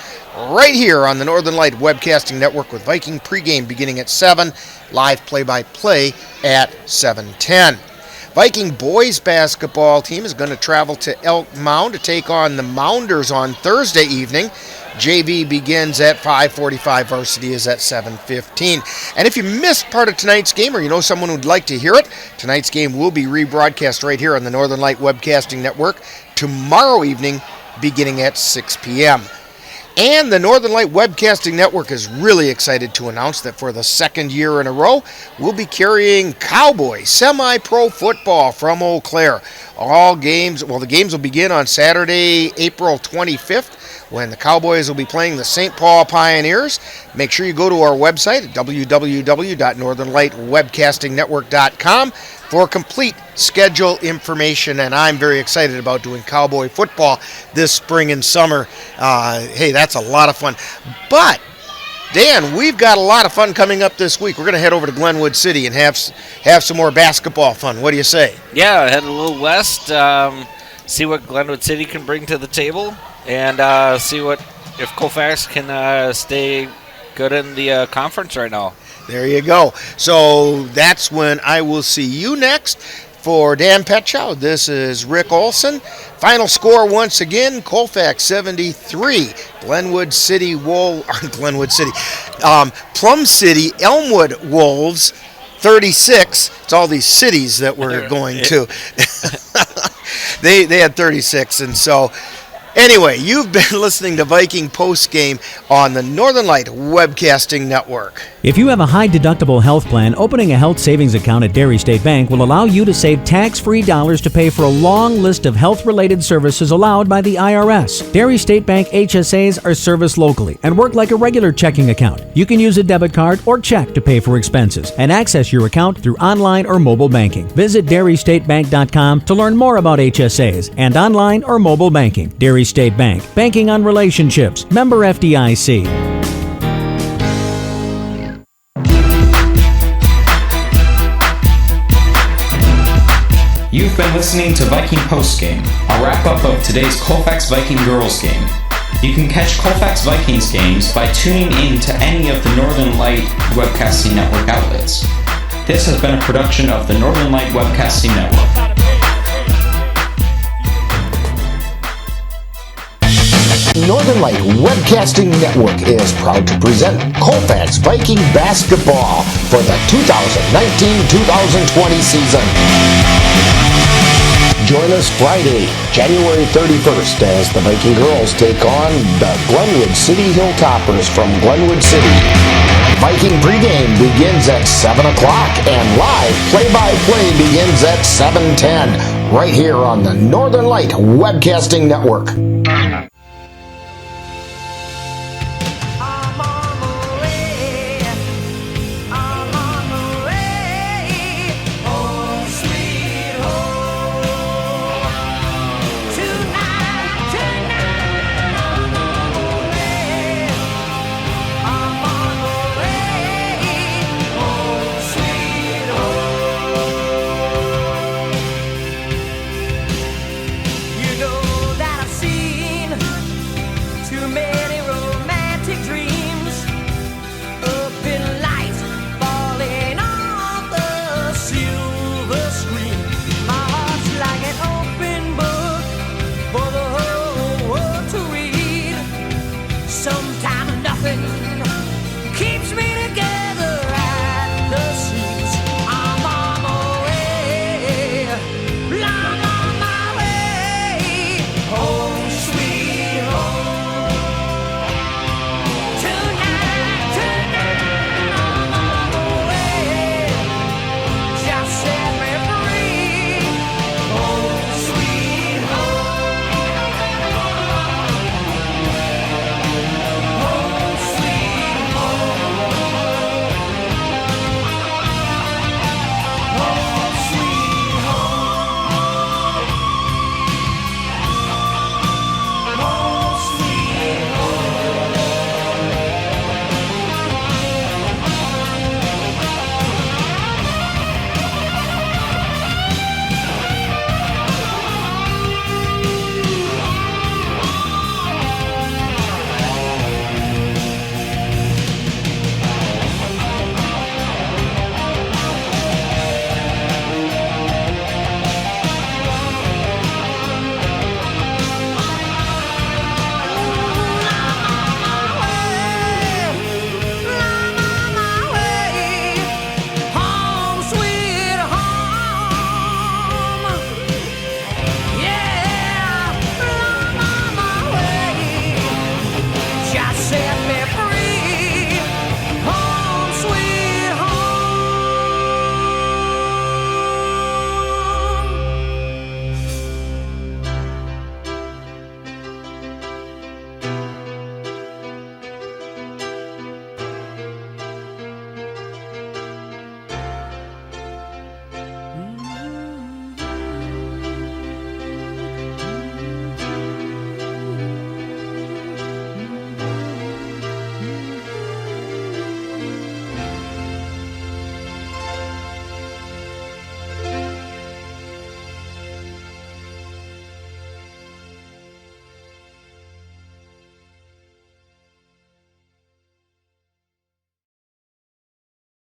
right here on the Northern Light Webcasting Network with Viking pregame beginning at 7, live play-by-play at 7:10. Viking boys basketball team is going to travel to Elk Mound to take on the Mounders on Thursday evening. JV begins at 5:45, varsity is at 7:15. And if you missed part of tonight's game, or you know someone who'd like to hear it, tonight's game will be rebroadcast right here on the Northern Light Webcasting Network tomorrow evening beginning at 6 p.m. And the Northern Light Webcasting Network is really excited to announce that for the second year in a row, we'll be carrying Cowboy semi-pro football from Eau Claire. The games will begin on Saturday, April 25th, when the Cowboys will be playing the St. Paul Pioneers. Make sure you go to our website at www.northernlightwebcastingnetwork.com for complete schedule information, and I'm very excited about doing Cowboy football this spring and summer. Hey, that's a lot of fun. But, Dan, we've got a lot of fun coming up this week. We're going to head over to Glenwood City and have some more basketball fun. What do you say? Yeah, head a little west, see what Glenwood City can bring to the table, and see if Colfax can stay good in the conference right now. There you go. So that's when I will see you next. For Dan Petchow, this is Rick Olson. Final score once again, Colfax 73, Glenwood City Plum City-Elmwood Wolves, 36. It's all these cities that we're going to. They had 36, and so anyway, you've been listening to Viking Postgame on the Northern Light Webcasting Network. If you have a high-deductible health plan, opening a health savings account at Dairy State Bank will allow you to save tax-free dollars to pay for a long list of health-related services allowed by the IRS. Dairy State Bank HSAs are serviced locally and work like a regular checking account. You can use a debit card or check to pay for expenses and access your account through online or mobile banking. Visit DairyStateBank.com to learn more about HSAs and online or mobile banking. Dairy State Bank, banking on relationships. Member FDIC. You've been listening to Viking Postgame, a wrap-up of today's Colfax Viking girls game. You can catch Colfax Vikings games by tuning in to any of the Northern Light Webcasting Network outlets. This has been a production of the Northern Light Webcasting Network. Northern Light Webcasting Network is proud to present Colfax Viking basketball for the 2019-2020 season. Join us Friday, January 31st as the Viking girls take on the Glenwood City Hilltoppers from Glenwood City. Viking pregame begins at 7 o'clock and live play-by-play begins at 7:10 right here on the Northern Light Webcasting Network.